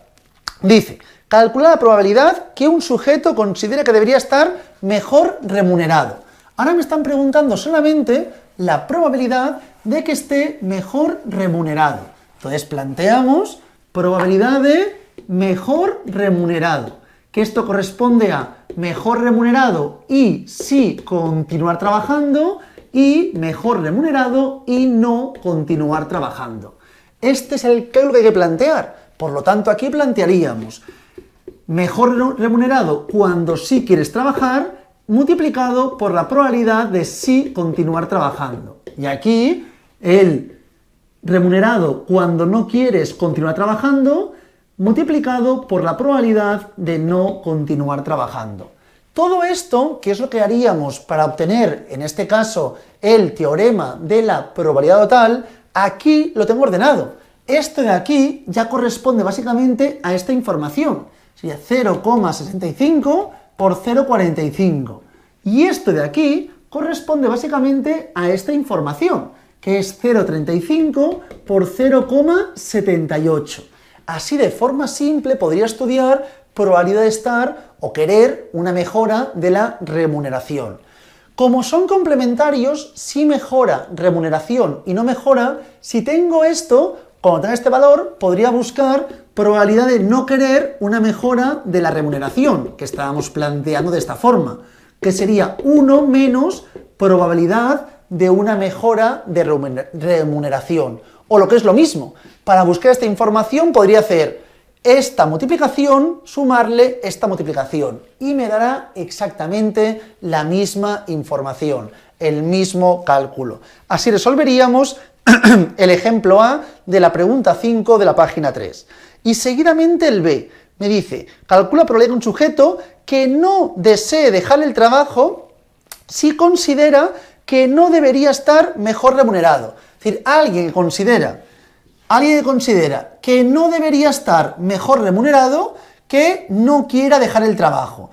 dice, calcula la probabilidad que un sujeto considera que debería estar mejor remunerado. Ahora me están preguntando solamente la probabilidad de que esté mejor remunerado. Entonces planteamos probabilidad de mejor remunerado, que esto corresponde a mejor remunerado y sí continuar trabajando, y mejor remunerado y no continuar trabajando. Este es el cálculo que hay que plantear. Por lo tanto, aquí plantearíamos mejor remunerado cuando sí quieres trabajar, multiplicado por la probabilidad de sí continuar trabajando. Y aquí, el remunerado cuando no quieres continuar trabajando, multiplicado por la probabilidad de no continuar trabajando. Todo esto, que es lo que haríamos para obtener, en este caso, el teorema de la probabilidad total, aquí lo tengo ordenado. Esto de aquí ya corresponde básicamente a esta información. Sería 0,65 por 0,45. Y esto de aquí corresponde básicamente a esta información, que es 0,35 por 0,78. Así, de forma simple, podría estudiar probabilidad de estar o querer una mejora de la remuneración. Como son complementarios, si mejora remuneración y no mejora, si tengo esto, cuando tenga este valor, podría buscar probabilidad de no querer una mejora de la remuneración, que estábamos planteando de esta forma, que sería 1 menos probabilidad de una mejora de remuneración. O lo que es lo mismo, para buscar esta información podría hacer esta multiplicación, sumarle esta multiplicación, y me dará exactamente la misma información, el mismo cálculo. Así resolveríamos el ejemplo A de la pregunta 5 de la página 3. Y seguidamente el B me dice, calcula probabilidad de un sujeto que no desee dejar el trabajo si considera que no debería estar mejor remunerado. Es decir, alguien que considera que no debería estar mejor remunerado, que no quiera dejar el trabajo,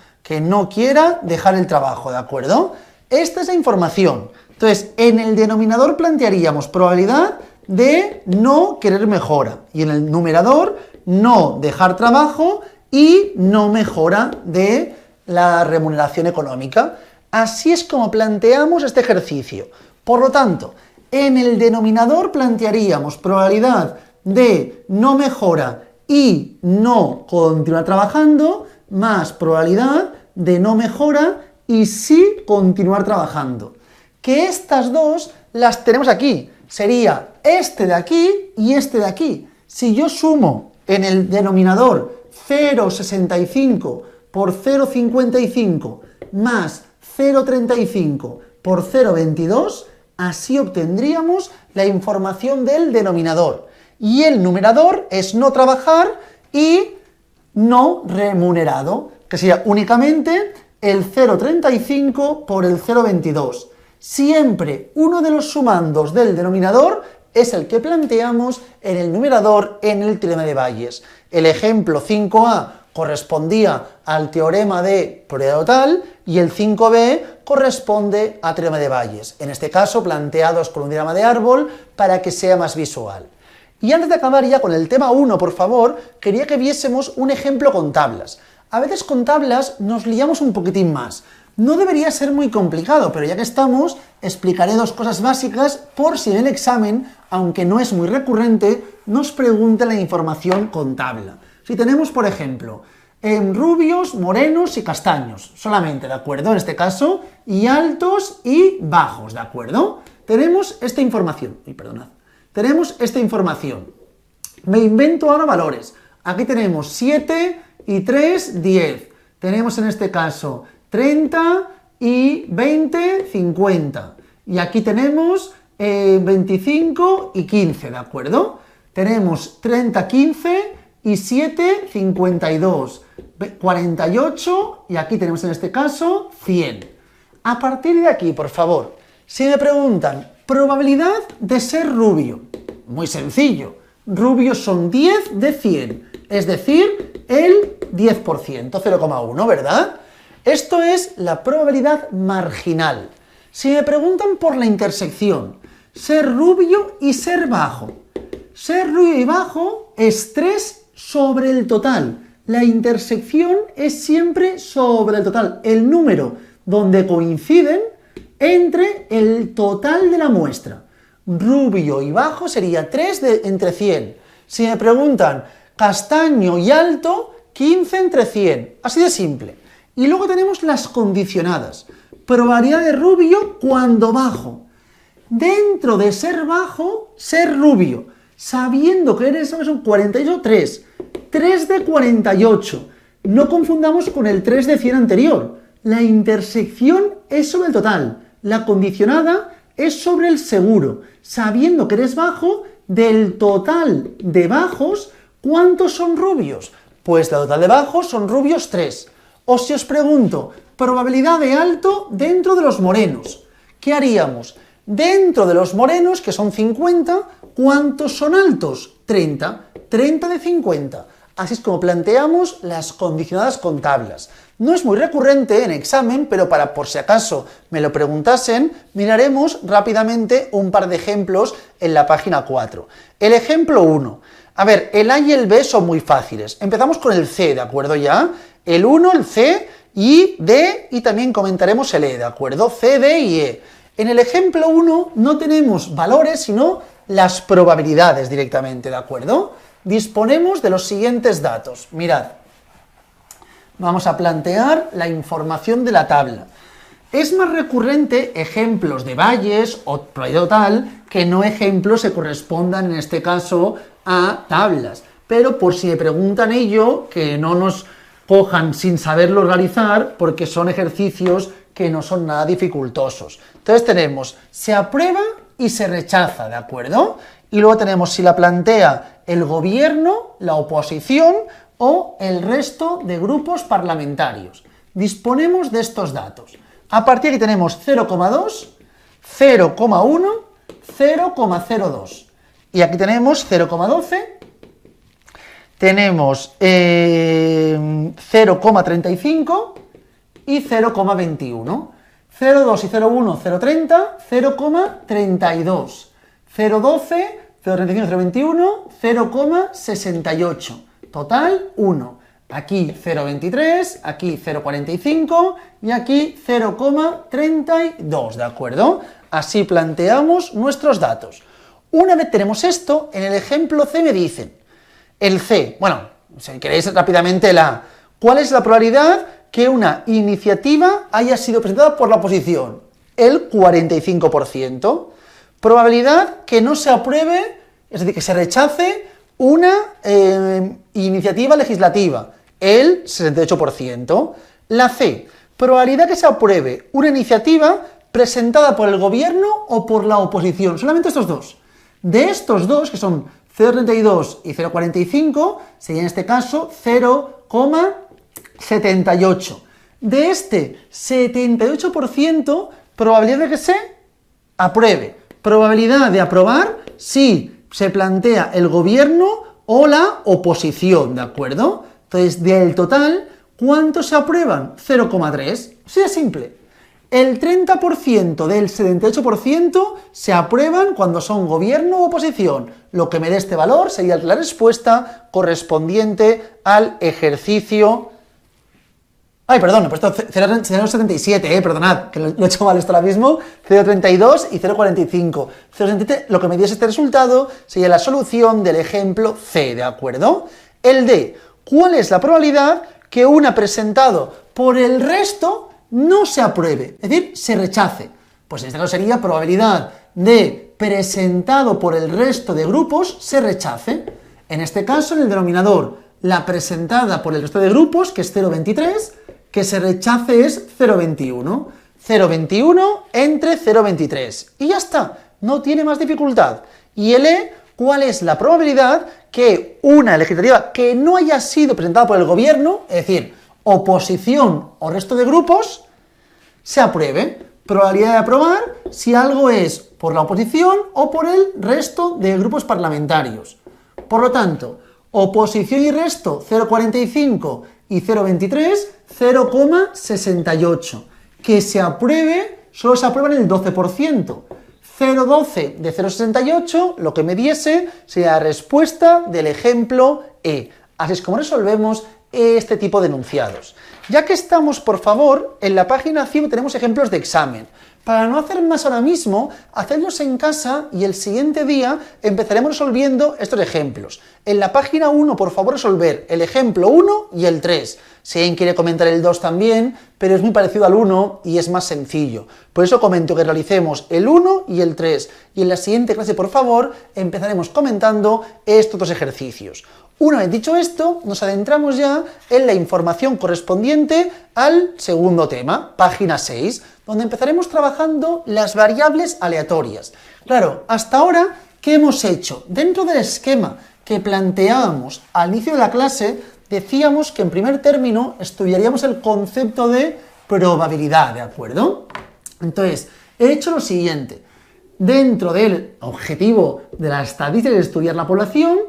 ¿de acuerdo? Esta es la información. Entonces, en el denominador plantearíamos probabilidad de no querer mejora, y en el numerador no dejar trabajo y no mejora de la remuneración económica. Así es como planteamos este ejercicio. Por lo tanto, en el denominador plantearíamos probabilidad de no mejora y no continuar trabajando, más probabilidad de no mejora y sí continuar trabajando. Que estas dos las tenemos aquí. Sería este de aquí y este de aquí. Si yo sumo en el denominador 0,65 por 0,55 más 0,35 por 0,22, así obtendríamos la información del denominador. Y el numerador es no trabajar y no remunerado, que sería únicamente el 0,35 por el 0,22. Siempre uno de los sumandos del denominador es el que planteamos en el numerador en el teorema de Bayes. El ejemplo 5a correspondía al teorema de probabilidad total y el 5b corresponde al teorema de Bayes. En este caso planteados con un diagrama de árbol para que sea más visual. Y antes de acabar ya con el tema 1, por favor, quería que viésemos un ejemplo con tablas. A veces con tablas nos liamos un poquitín más. No debería ser muy complicado, pero ya que estamos, explicaré dos cosas básicas por si en el examen, aunque no es muy recurrente, nos pregunta la información con tabla. Si tenemos, por ejemplo, rubios, morenos y castaños, solamente, ¿de acuerdo? En este caso, y altos y bajos, ¿de acuerdo? Tenemos esta información. Tenemos esta información. Me invento ahora valores. Aquí tenemos 7 y 3, 10. Tenemos en este caso 30 y 20, 50. Y aquí tenemos 25 y 15, ¿de acuerdo? Tenemos 30, 15 y 7, 52. 48 y aquí tenemos en este caso 100. A partir de aquí, por favor, si me preguntan probabilidad de ser rubio, muy sencillo. Rubios son 10 de 100, es decir, el 10%, 0,1, ¿verdad? Esto es la probabilidad marginal. Si me preguntan por la intersección, ser rubio y ser bajo. Ser rubio y bajo es 3 sobre el total. La intersección es siempre sobre el total, el número donde coinciden entre el total de la muestra. Rubio y bajo sería 3 entre 100. Si me preguntan castaño y alto, 15 entre 100. Así de simple. Y luego tenemos las condicionadas. Probabilidad de rubio cuando bajo. Dentro de ser bajo, ser rubio. Sabiendo que eres son 48, 3. 3 de 48. No confundamos con el 3 de 100 anterior. La intersección es sobre el total. La condicionada es sobre el seguro. Sabiendo que eres bajo, del total de bajos, ¿cuántos son rubios? Pues del total de bajos son rubios 3. O si os pregunto, probabilidad de alto dentro de los morenos, ¿qué haríamos? Dentro de los morenos, que son 50, ¿cuántos son altos? 30. 30 de 50. Así es como planteamos las condicionadas con tablas. No es muy recurrente en examen, pero para por si acaso me lo preguntasen, miraremos rápidamente un par de ejemplos en la página 4. El ejemplo 1. A ver, el A y el B son muy fáciles. Empezamos con el C, ¿de acuerdo ya? El 1, el C, y D, y también comentaremos el E, ¿de acuerdo? C, D y E. En el ejemplo 1 no tenemos valores, sino las probabilidades directamente, ¿de acuerdo? Disponemos de los siguientes datos. Mirad. Vamos a plantear la información de la tabla. Es más recurrente ejemplos de Bayes o probabilidad total que no ejemplos que correspondan en este caso a tablas. Pero por si me preguntan ello, que no nos cojan sin saberlo organizar, porque son ejercicios que no son nada dificultosos. Entonces tenemos, se aprueba y se rechaza, ¿de acuerdo? Y luego tenemos si la plantea el gobierno, la oposición o el resto de grupos parlamentarios. Disponemos de estos datos. A partir de aquí tenemos 0,2, 0,1, 0,02. Y aquí tenemos 0,12, tenemos 0,35 y 0,21. 0,2 y 0,1, 0,30, 0,32. 0,12, 0,35, 0,21, 0,68. Total, 1. Aquí 0,23, aquí 0,45 y aquí 0,32, ¿de acuerdo? Así planteamos nuestros datos. Una vez tenemos esto, en el ejemplo C me dicen, el C, bueno, si queréis rápidamente la A, ¿cuál es la probabilidad que una iniciativa haya sido presentada por la oposición? El 45%. Probabilidad que no se apruebe, es decir, que se rechace una iniciativa legislativa, el 68%. La C, probabilidad que se apruebe una iniciativa presentada por el gobierno o por la oposición. Solamente estos dos. De estos dos, que son 0,32 y 0,45, sería en este caso 0,78. De este 78%, probabilidad de que se apruebe. Probabilidad de aprobar si se plantea el gobierno o la oposición, ¿de acuerdo? Entonces, del total, ¿cuántos se aprueban? 0,3. Así de simple. El 30% del 78% se aprueban cuando son gobierno o oposición. Lo que me dé este valor sería la respuesta correspondiente al ejercicio. Ay, perdón, he puesto 0,77, perdonad, que lo he hecho mal esto ahora mismo. 0,32 y 0,45. 0,77, lo que me diese este resultado sería la solución del ejemplo C, ¿de acuerdo? El D, ¿cuál es la probabilidad que una presentado por el resto no se apruebe? Es decir, se rechace. Pues en este caso sería probabilidad de presentado por el resto de grupos se rechace. En este caso, en el denominador, la presentada por el resto de grupos, que es 0,23, que se rechace es 0,21. 0,21 entre 0,23. Y ya está, no tiene más dificultad. Y el E, ¿cuál es la probabilidad que una legislativa que no haya sido presentada por el gobierno, es decir, oposición o resto de grupos, se apruebe? Probabilidad de aprobar si algo es por la oposición o por el resto de grupos parlamentarios. Por lo tanto, oposición y resto 0,45 y 0,23, 0,68. Que se apruebe, solo se aprueba en el 12%. 0,12 de 0,68, lo que me diese sería la respuesta del ejemplo E. Así es como resolvemos este tipo de enunciados. Ya que estamos, por favor, en la página 5 tenemos ejemplos de examen. Para no hacer más ahora mismo, hacedlos en casa y el siguiente día empezaremos resolviendo estos ejemplos. En la página 1, por favor, resolver el ejemplo 1 y el 3. Si alguien quiere comentar el 2 también, pero es muy parecido al 1 y es más sencillo. Por eso comento que realicemos el 1 y el 3. Y en la siguiente clase, por favor, empezaremos comentando estos dos ejercicios. Una vez dicho esto, nos adentramos ya en la información correspondiente al segundo tema, página 6, donde empezaremos trabajando las variables aleatorias. Claro, hasta ahora, ¿qué hemos hecho? Dentro del esquema que planteábamos al inicio de la clase, decíamos que en primer término estudiaríamos el concepto de probabilidad, ¿de acuerdo? Entonces, he hecho lo siguiente. Dentro del objetivo de la estadística de estudiar la población,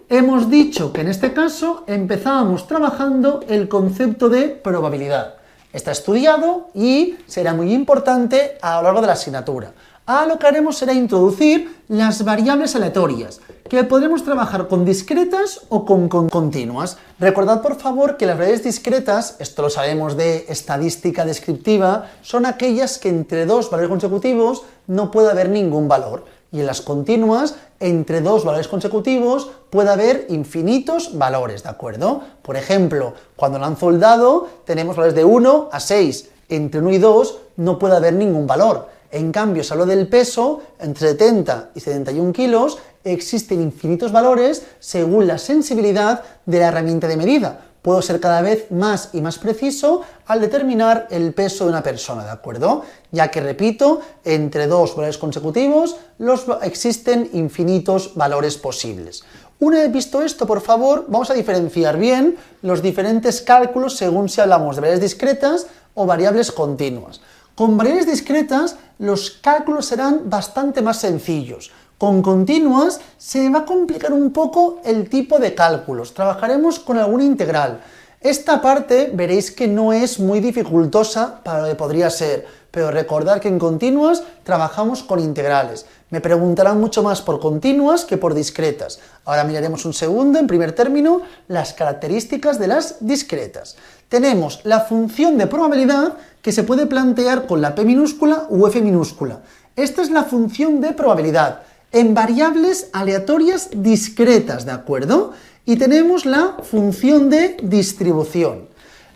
hemos dicho que en este caso empezábamos trabajando el concepto de probabilidad. Está estudiado y será muy importante a lo largo de la asignatura. Ahora lo que haremos será introducir las variables aleatorias, que podremos trabajar con discretas o con continuas. Recordad, por favor, que las variables discretas, esto lo sabemos de estadística descriptiva, son aquellas que entre dos valores consecutivos no puede haber ningún valor. Y en las continuas, entre dos valores consecutivos puede haber infinitos valores, ¿de acuerdo? Por ejemplo, cuando lanzo el dado, tenemos valores de 1 a 6. Entre 1 y 2 no puede haber ningún valor. En cambio, si hablo del peso, entre 70 y 71 kilos, existen infinitos valores según la sensibilidad de la herramienta de medida. Puedo ser cada vez más y más preciso al determinar el peso de una persona, ¿de acuerdo? Ya que, repito, entre dos valores consecutivos existen infinitos valores posibles. Una vez visto esto, por favor, vamos a diferenciar bien los diferentes cálculos según si hablamos de variables discretas o variables continuas. Con variables discretas, los cálculos serán bastante más sencillos. Con continuas se va a complicar un poco el tipo de cálculos. Trabajaremos con alguna integral. Esta parte veréis que no es muy dificultosa para lo que podría ser, pero recordad que en continuas trabajamos con integrales. Me preguntarán mucho más por continuas que por discretas. Ahora miraremos un segundo, en primer término, las características de las discretas. Tenemos la función de probabilidad que se puede plantear con la P minúscula u F minúscula. Esta es la función de probabilidad en variables aleatorias discretas, ¿de acuerdo? Y tenemos la función de distribución.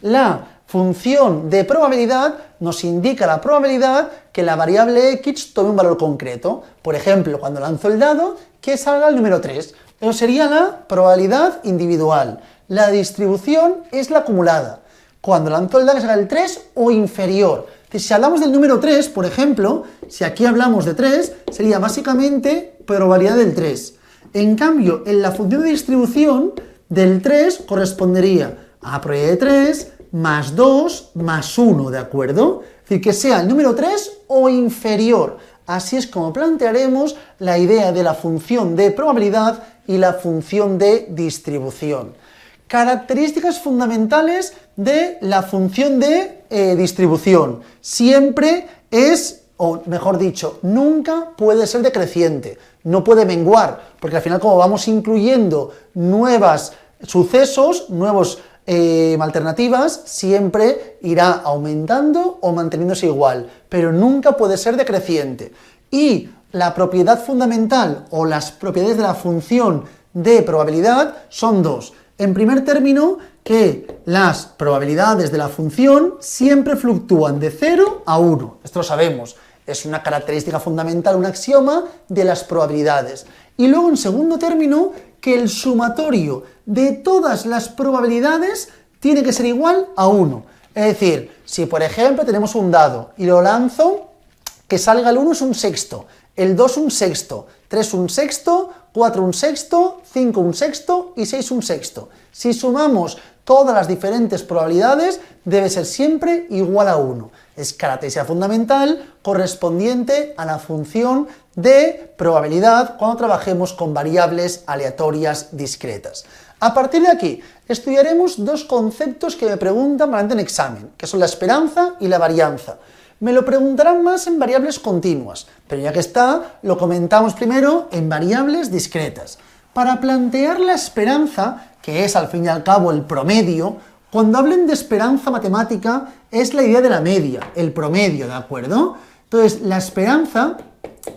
La función de probabilidad nos indica la probabilidad que la variable x tome un valor concreto. Por ejemplo, cuando lanzo el dado, que salga el número 3. Eso sería la probabilidad individual. La distribución es la acumulada. Cuando lanzo el dado, que salga el 3 o inferior. Si hablamos del número 3, por ejemplo, si aquí hablamos de 3, sería básicamente probabilidad del 3. En cambio, en la función de distribución del 3 correspondería a probabilidad de 3 más 2 más 1, ¿de acuerdo? Es decir, que sea el número 3 o inferior. Así es como plantearemos la idea de la función de probabilidad y la función de distribución. Características fundamentales de la función de distribución. Siempre es, o mejor dicho, nunca puede ser decreciente, no puede menguar, porque al final como vamos incluyendo nuevos sucesos, nuevas alternativas, siempre irá aumentando o manteniéndose igual, pero nunca puede ser decreciente. Y la propiedad fundamental o las propiedades de la función de probabilidad son dos. En primer término, que las probabilidades de la función siempre fluctúan de 0 a 1. Esto lo sabemos, es una característica fundamental, un axioma de las probabilidades. Y luego, en segundo término, que el sumatorio de todas las probabilidades tiene que ser igual a 1. Es decir, si por ejemplo tenemos un dado y lo lanzo, que salga el 1 es un sexto, el 2 un sexto, 3 un sexto, 4 un sexto, 5 un sexto y 6 un sexto. Si sumamos todas las diferentes probabilidades, debe ser siempre igual a 1. Es característica fundamental correspondiente a la función de probabilidad cuando trabajemos con variables aleatorias discretas. A partir de aquí, estudiaremos dos conceptos que me preguntan bastante en examen, que son la esperanza y la varianza. Me lo preguntarán más en variables continuas, pero ya que está, lo comentamos primero en variables discretas. Para plantear la esperanza, que es al fin y al cabo el promedio, cuando hablen de esperanza matemática es la idea de la media, el promedio, ¿de acuerdo? Entonces, la esperanza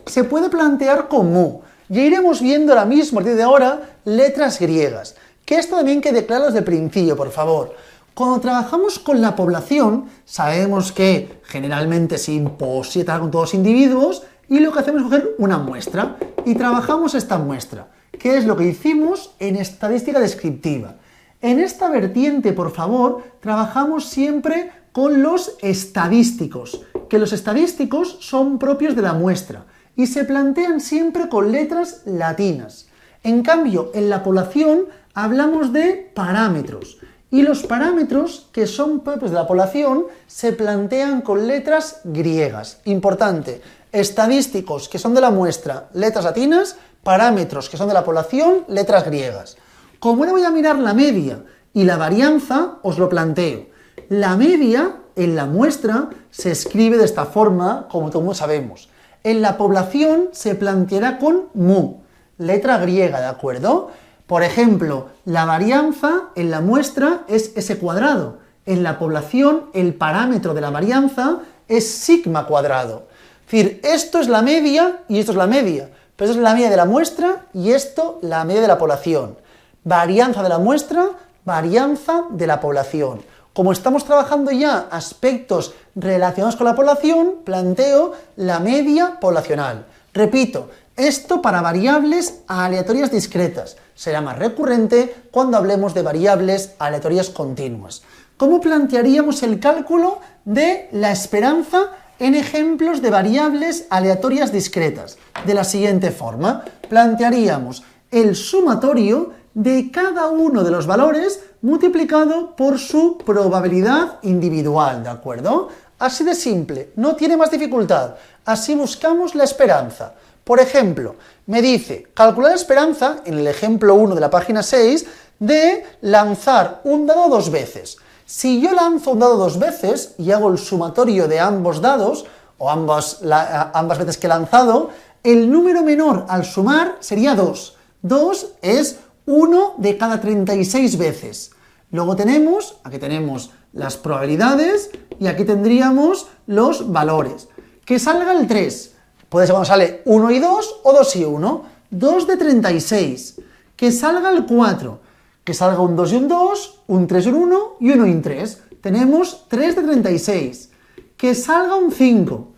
se puede plantear como, ya iremos viendo ahora mismo, a partir de ahora, letras griegas, que esto también quede claro desde el principio, por favor. Cuando trabajamos con la población, sabemos que generalmente es imposible trabajar con todos los individuos y lo que hacemos es coger una muestra y trabajamos esta muestra, que es lo que hicimos en estadística descriptiva. En esta vertiente, por favor, trabajamos siempre con los estadísticos, que los estadísticos son propios de la muestra y se plantean siempre con letras latinas. En cambio, en la población hablamos de parámetros. Y los parámetros que son propios de la población se plantean con letras griegas. Importante, estadísticos que son de la muestra, letras latinas, parámetros que son de la población, letras griegas. Como ahora voy a mirar la media y la varianza, os lo planteo. La media en la muestra se escribe de esta forma, como todos sabemos. En la población se planteará con mu, letra griega, ¿de acuerdo? Por ejemplo, la varianza en la muestra es s cuadrado. En la población, el parámetro de la varianza es sigma cuadrado. Es decir, esto es la media y esto es la media. Pero esto es la media de la muestra y esto la media de la población. Varianza de la muestra, varianza de la población. Como estamos trabajando ya aspectos relacionados con la población, planteo la media poblacional. Repito, esto para variables aleatorias discretas. Será más recurrente cuando hablemos de variables aleatorias continuas. ¿Cómo plantearíamos el cálculo de la esperanza en ejemplos de variables aleatorias discretas? De la siguiente forma, plantearíamos el sumatorio de cada uno de los valores multiplicado por su probabilidad individual, ¿de acuerdo? Así de simple, no tiene más dificultad. Así buscamos la esperanza. Por ejemplo, me dice, calcular la esperanza, en el ejemplo 1 de la página 6, de lanzar un dado 2 veces. Si yo lanzo un dado 2 veces y hago el sumatorio de ambos dados, o ambas veces que he lanzado, el número menor al sumar sería 2. 2 es 1 de cada 36 veces. Luego aquí tenemos las probabilidades y aquí tendríamos los valores. Que salga el 3. Puede ser cuando sale 1 y 2 o 2 y 1. 2 de 36. Que salga el 4. Que salga un 2 y un 2, un 3 y un 1 y 1 y un 3. Tenemos 3 de 36. Que salga un 5.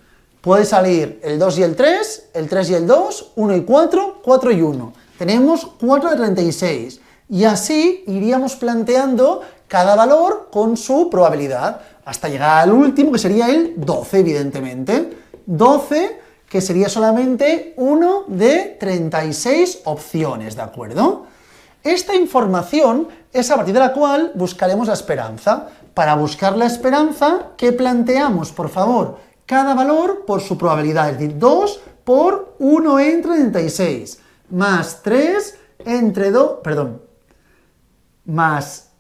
Puede salir el 2 y el 3 y el 2, 1 y 4, 4 y 1. Tenemos 4 de 36. Y así iríamos planteando cada valor con su probabilidad, hasta llegar al último, que sería el 12, evidentemente. 12, que sería solamente 1 de 36 opciones, ¿de acuerdo? Esta información es a partir de la cual buscaremos la esperanza. Para buscar la esperanza, ¿qué planteamos? Por favor, cada valor por su probabilidad, es decir, 2 por 1 entre 36, más 3 entre 2, más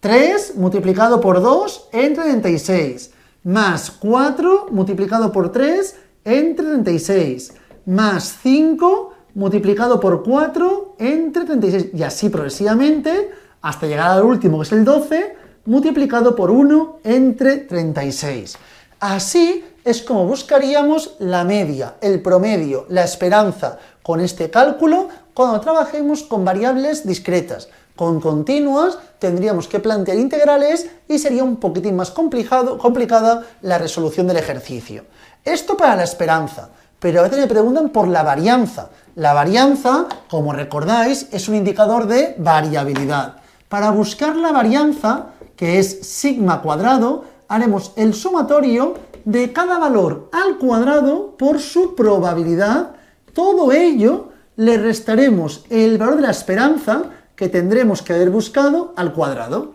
3 multiplicado por 2 entre 36, más 4 multiplicado por 3 entre 36, más 5 multiplicado por 4 entre 36, y así progresivamente, hasta llegar al último, que es el 12, multiplicado por 1 entre 36. Así es como buscaríamos la media, el promedio, la esperanza con este cálculo cuando trabajemos con variables discretas. Con continuas tendríamos que plantear integrales y sería un poquitín más complicada la resolución del ejercicio. Esto para la esperanza, pero a veces me preguntan por la varianza. La varianza, como recordáis, es un indicador de variabilidad. Para buscar la varianza, que es sigma cuadrado, haremos el sumatorio de cada valor al cuadrado por su probabilidad. Todo ello le restaremos el valor de la esperanza que tendremos que haber buscado al cuadrado.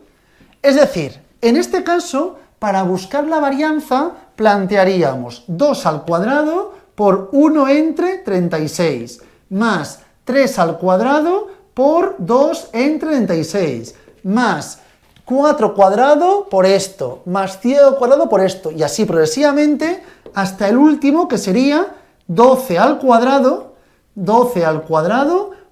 Es decir, en este caso, para buscar la varianza, plantearíamos 2 al cuadrado por 1 entre 36, más 3 al cuadrado por 2 entre 36, más 4 cuadrado por esto, más 5 cuadrado por esto, y así progresivamente hasta el último, que sería 12 al cuadrado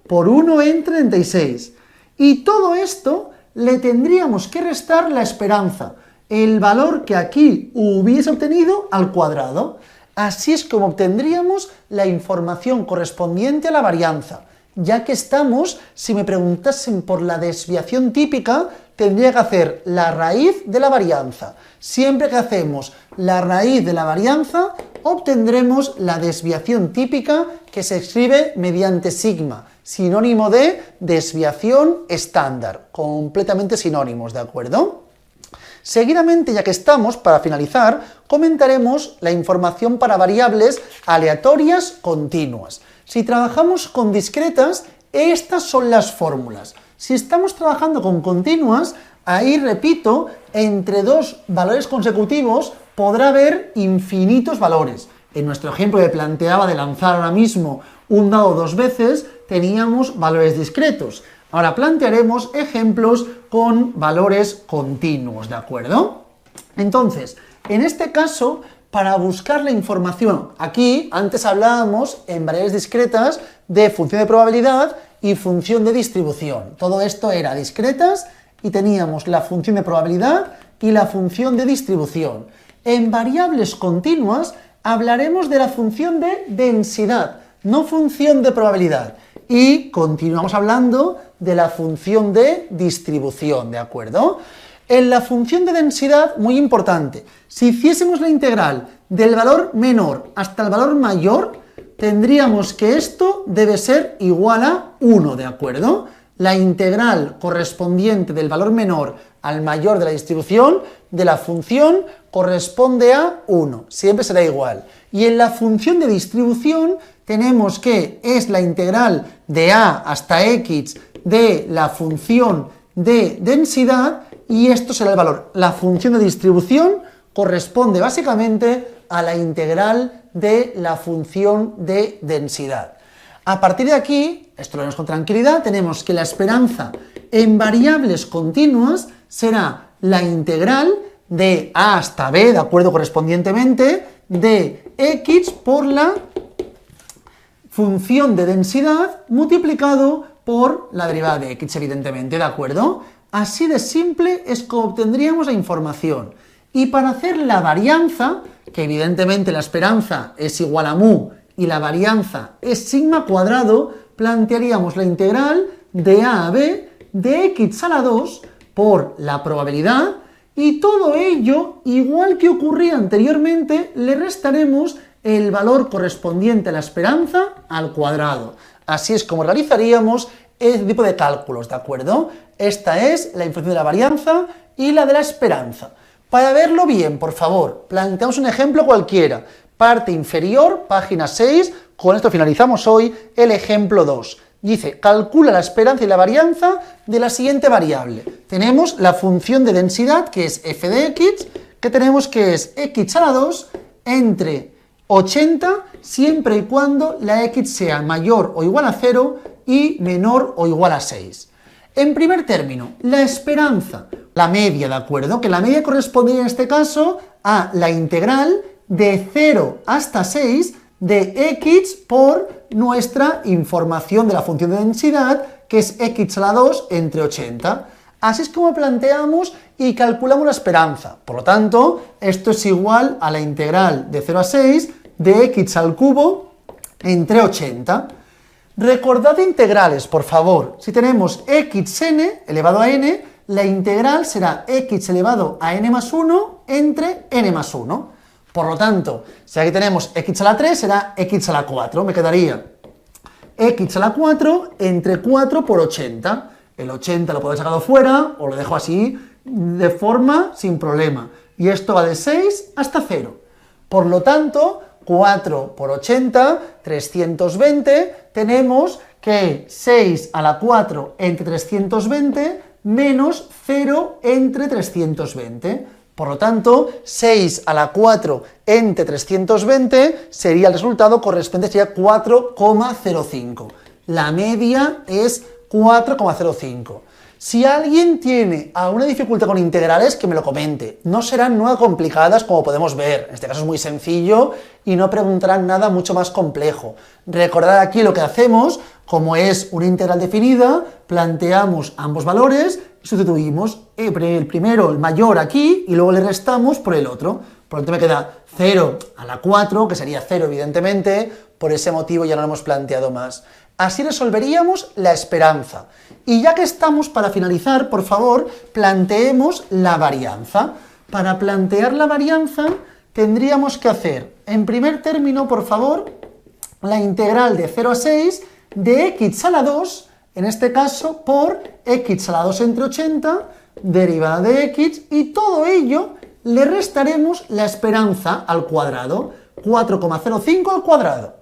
por 1 entre 36. Y todo esto le tendríamos que restar la esperanza, el valor que aquí hubiese obtenido al cuadrado. Así es como obtendríamos la información correspondiente a la varianza. Ya que estamos, si me preguntasen por la desviación típica, tendría que hacer la raíz de la varianza. Siempre que hacemos la raíz de la varianza, obtendremos la desviación típica, que se escribe mediante sigma, sinónimo de desviación estándar, completamente sinónimos, ¿de acuerdo? Seguidamente, ya que estamos, para finalizar, comentaremos la información para variables aleatorias continuas. Si trabajamos con discretas, estas son las fórmulas. Si estamos trabajando con continuas, ahí repito, entre dos valores consecutivos podrá haber infinitos valores. En nuestro ejemplo que planteaba de lanzar ahora mismo un dado 2 veces, teníamos valores discretos. Ahora plantearemos ejemplos con valores continuos, ¿de acuerdo? Entonces, en este caso, para buscar la información, aquí antes hablábamos en variables discretas de función de probabilidad y función de distribución. Todo esto era discretas y teníamos la función de probabilidad y la función de distribución. En variables continuas hablaremos de la función de densidad, no función de probabilidad. Y continuamos hablando de la función de distribución, ¿de acuerdo? En la función de densidad, muy importante, si hiciésemos la integral del valor menor hasta el valor mayor, tendríamos que esto debe ser igual a 1, ¿de acuerdo? La integral correspondiente del valor menor al mayor de la distribución de la función corresponde a 1, siempre será igual. Y en la función de distribución tenemos que es la integral de a hasta x de la función de densidad, y esto será el valor. La función de distribución corresponde básicamente a la integral de la función de densidad. A partir de aquí, esto lo vemos con tranquilidad, tenemos que la esperanza en variables continuas será la integral de a hasta b, de acuerdo, correspondientemente, de x por la función de densidad multiplicado por la derivada de x, evidentemente, ¿de acuerdo? Así de simple es como obtendríamos la información. Y para hacer la varianza, que evidentemente la esperanza es igual a mu y la varianza es sigma cuadrado, plantearíamos la integral de a b de x a la 2 por la probabilidad, y todo ello, igual que ocurría anteriormente, le restaremos el valor correspondiente a la esperanza al cuadrado. Así es como realizaríamos este tipo de cálculos, ¿de acuerdo? Esta es la información de la varianza y la de la esperanza. Para verlo bien, por favor, planteamos un ejemplo cualquiera. Parte inferior, página 6, con esto finalizamos hoy el ejemplo 2. Dice, calcula la esperanza y la varianza de la siguiente variable. Tenemos la función de densidad, que es f de x, que tenemos que es x a la 2 entre 80, siempre y cuando la x sea mayor o igual a 0 y menor o igual a 6. En primer término, la esperanza, la media, ¿de acuerdo? Que la media corresponde en este caso a la integral de 0 hasta 6 de x por nuestra información de la función de densidad, que es x a la 2 entre 80. Así es como planteamos y calculamos la esperanza. Por lo tanto, esto es igual a la integral de 0 a 6 de x al cubo entre 80. Recordad integrales, por favor. Si tenemos xn elevado a n, la integral será x elevado a n más 1 entre n más 1. Por lo tanto, si aquí tenemos x a la 3, será x a la 4. Me quedaría x a la 4 entre 4 por 80. El 80 lo puedo haber sacado fuera o lo dejo así de forma sin problema. Y esto va de 6 hasta 0. Por lo tanto, 4 por 80, 320, tenemos que 6 a la 4 entre 320 menos 0 entre 320. Por lo tanto, 6 a la 4 entre 320 sería el resultado correspondiente, sería 4,05. La media es 4,05. Si alguien tiene alguna dificultad con integrales, que me lo comente. No serán nada complicadas como podemos ver. En este caso es muy sencillo y no preguntarán nada mucho más complejo. Recordad aquí lo que hacemos, como es una integral definida, planteamos ambos valores y sustituimos el primero, el mayor aquí, y luego le restamos por el otro. Por lo tanto me queda 0 a la 4, que sería 0 evidentemente, por ese motivo ya no lo hemos planteado más. Así resolveríamos la esperanza. Y ya que estamos, para finalizar, por favor, planteemos la varianza. Para plantear la varianza tendríamos que hacer, en primer término, por favor, la integral de 0 a 6 de x a la 2, en este caso, por x a la 2 entre 80, derivada de x, y todo ello le restaremos la esperanza al cuadrado, 4,05 al cuadrado.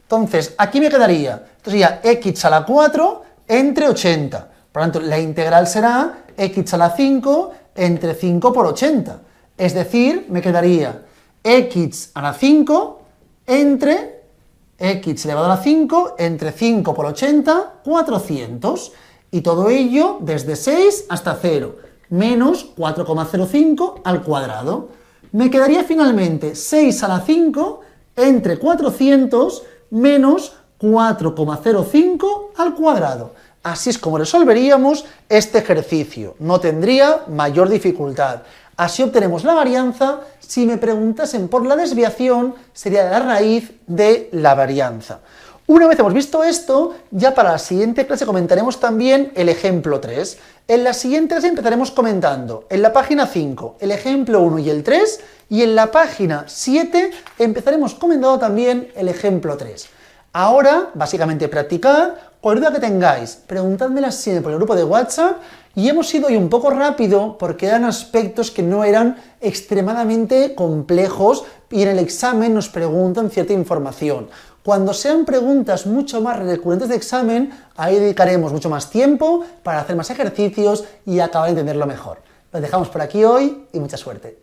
Entonces, aquí me quedaría, esto sería x a la 4 entre 80. Por lo tanto, la integral será x a la 5 entre 5 por 80. Es decir, me quedaría x a la 5 entre x elevado a la 5 entre 5 por 80, 400. Y todo ello desde 6 hasta 0, menos 4,05 al cuadrado. Me quedaría finalmente 6 a la 5 entre 400 menos 4,05 al cuadrado. Así es como resolveríamos este ejercicio. No tendría mayor dificultad. Así obtenemos la varianza. Si me preguntasen por la desviación, sería la raíz de la varianza. Una vez hemos visto esto, ya para la siguiente clase comentaremos también el ejemplo 3. En la siguiente clase empezaremos comentando en la página 5 el ejemplo 1 y el 3, y en la página 7 empezaremos comentando también el ejemplo 3. Ahora, básicamente, practicad. Cualquier duda que tengáis, preguntádmela siempre por el grupo de WhatsApp, y hemos ido hoy un poco rápido porque eran aspectos que no eran extremadamente complejos y en el examen nos preguntan cierta información. Cuando sean preguntas mucho más recurrentes de examen, ahí dedicaremos mucho más tiempo para hacer más ejercicios y acabar de entenderlo mejor. Lo dejamos por aquí hoy y mucha suerte.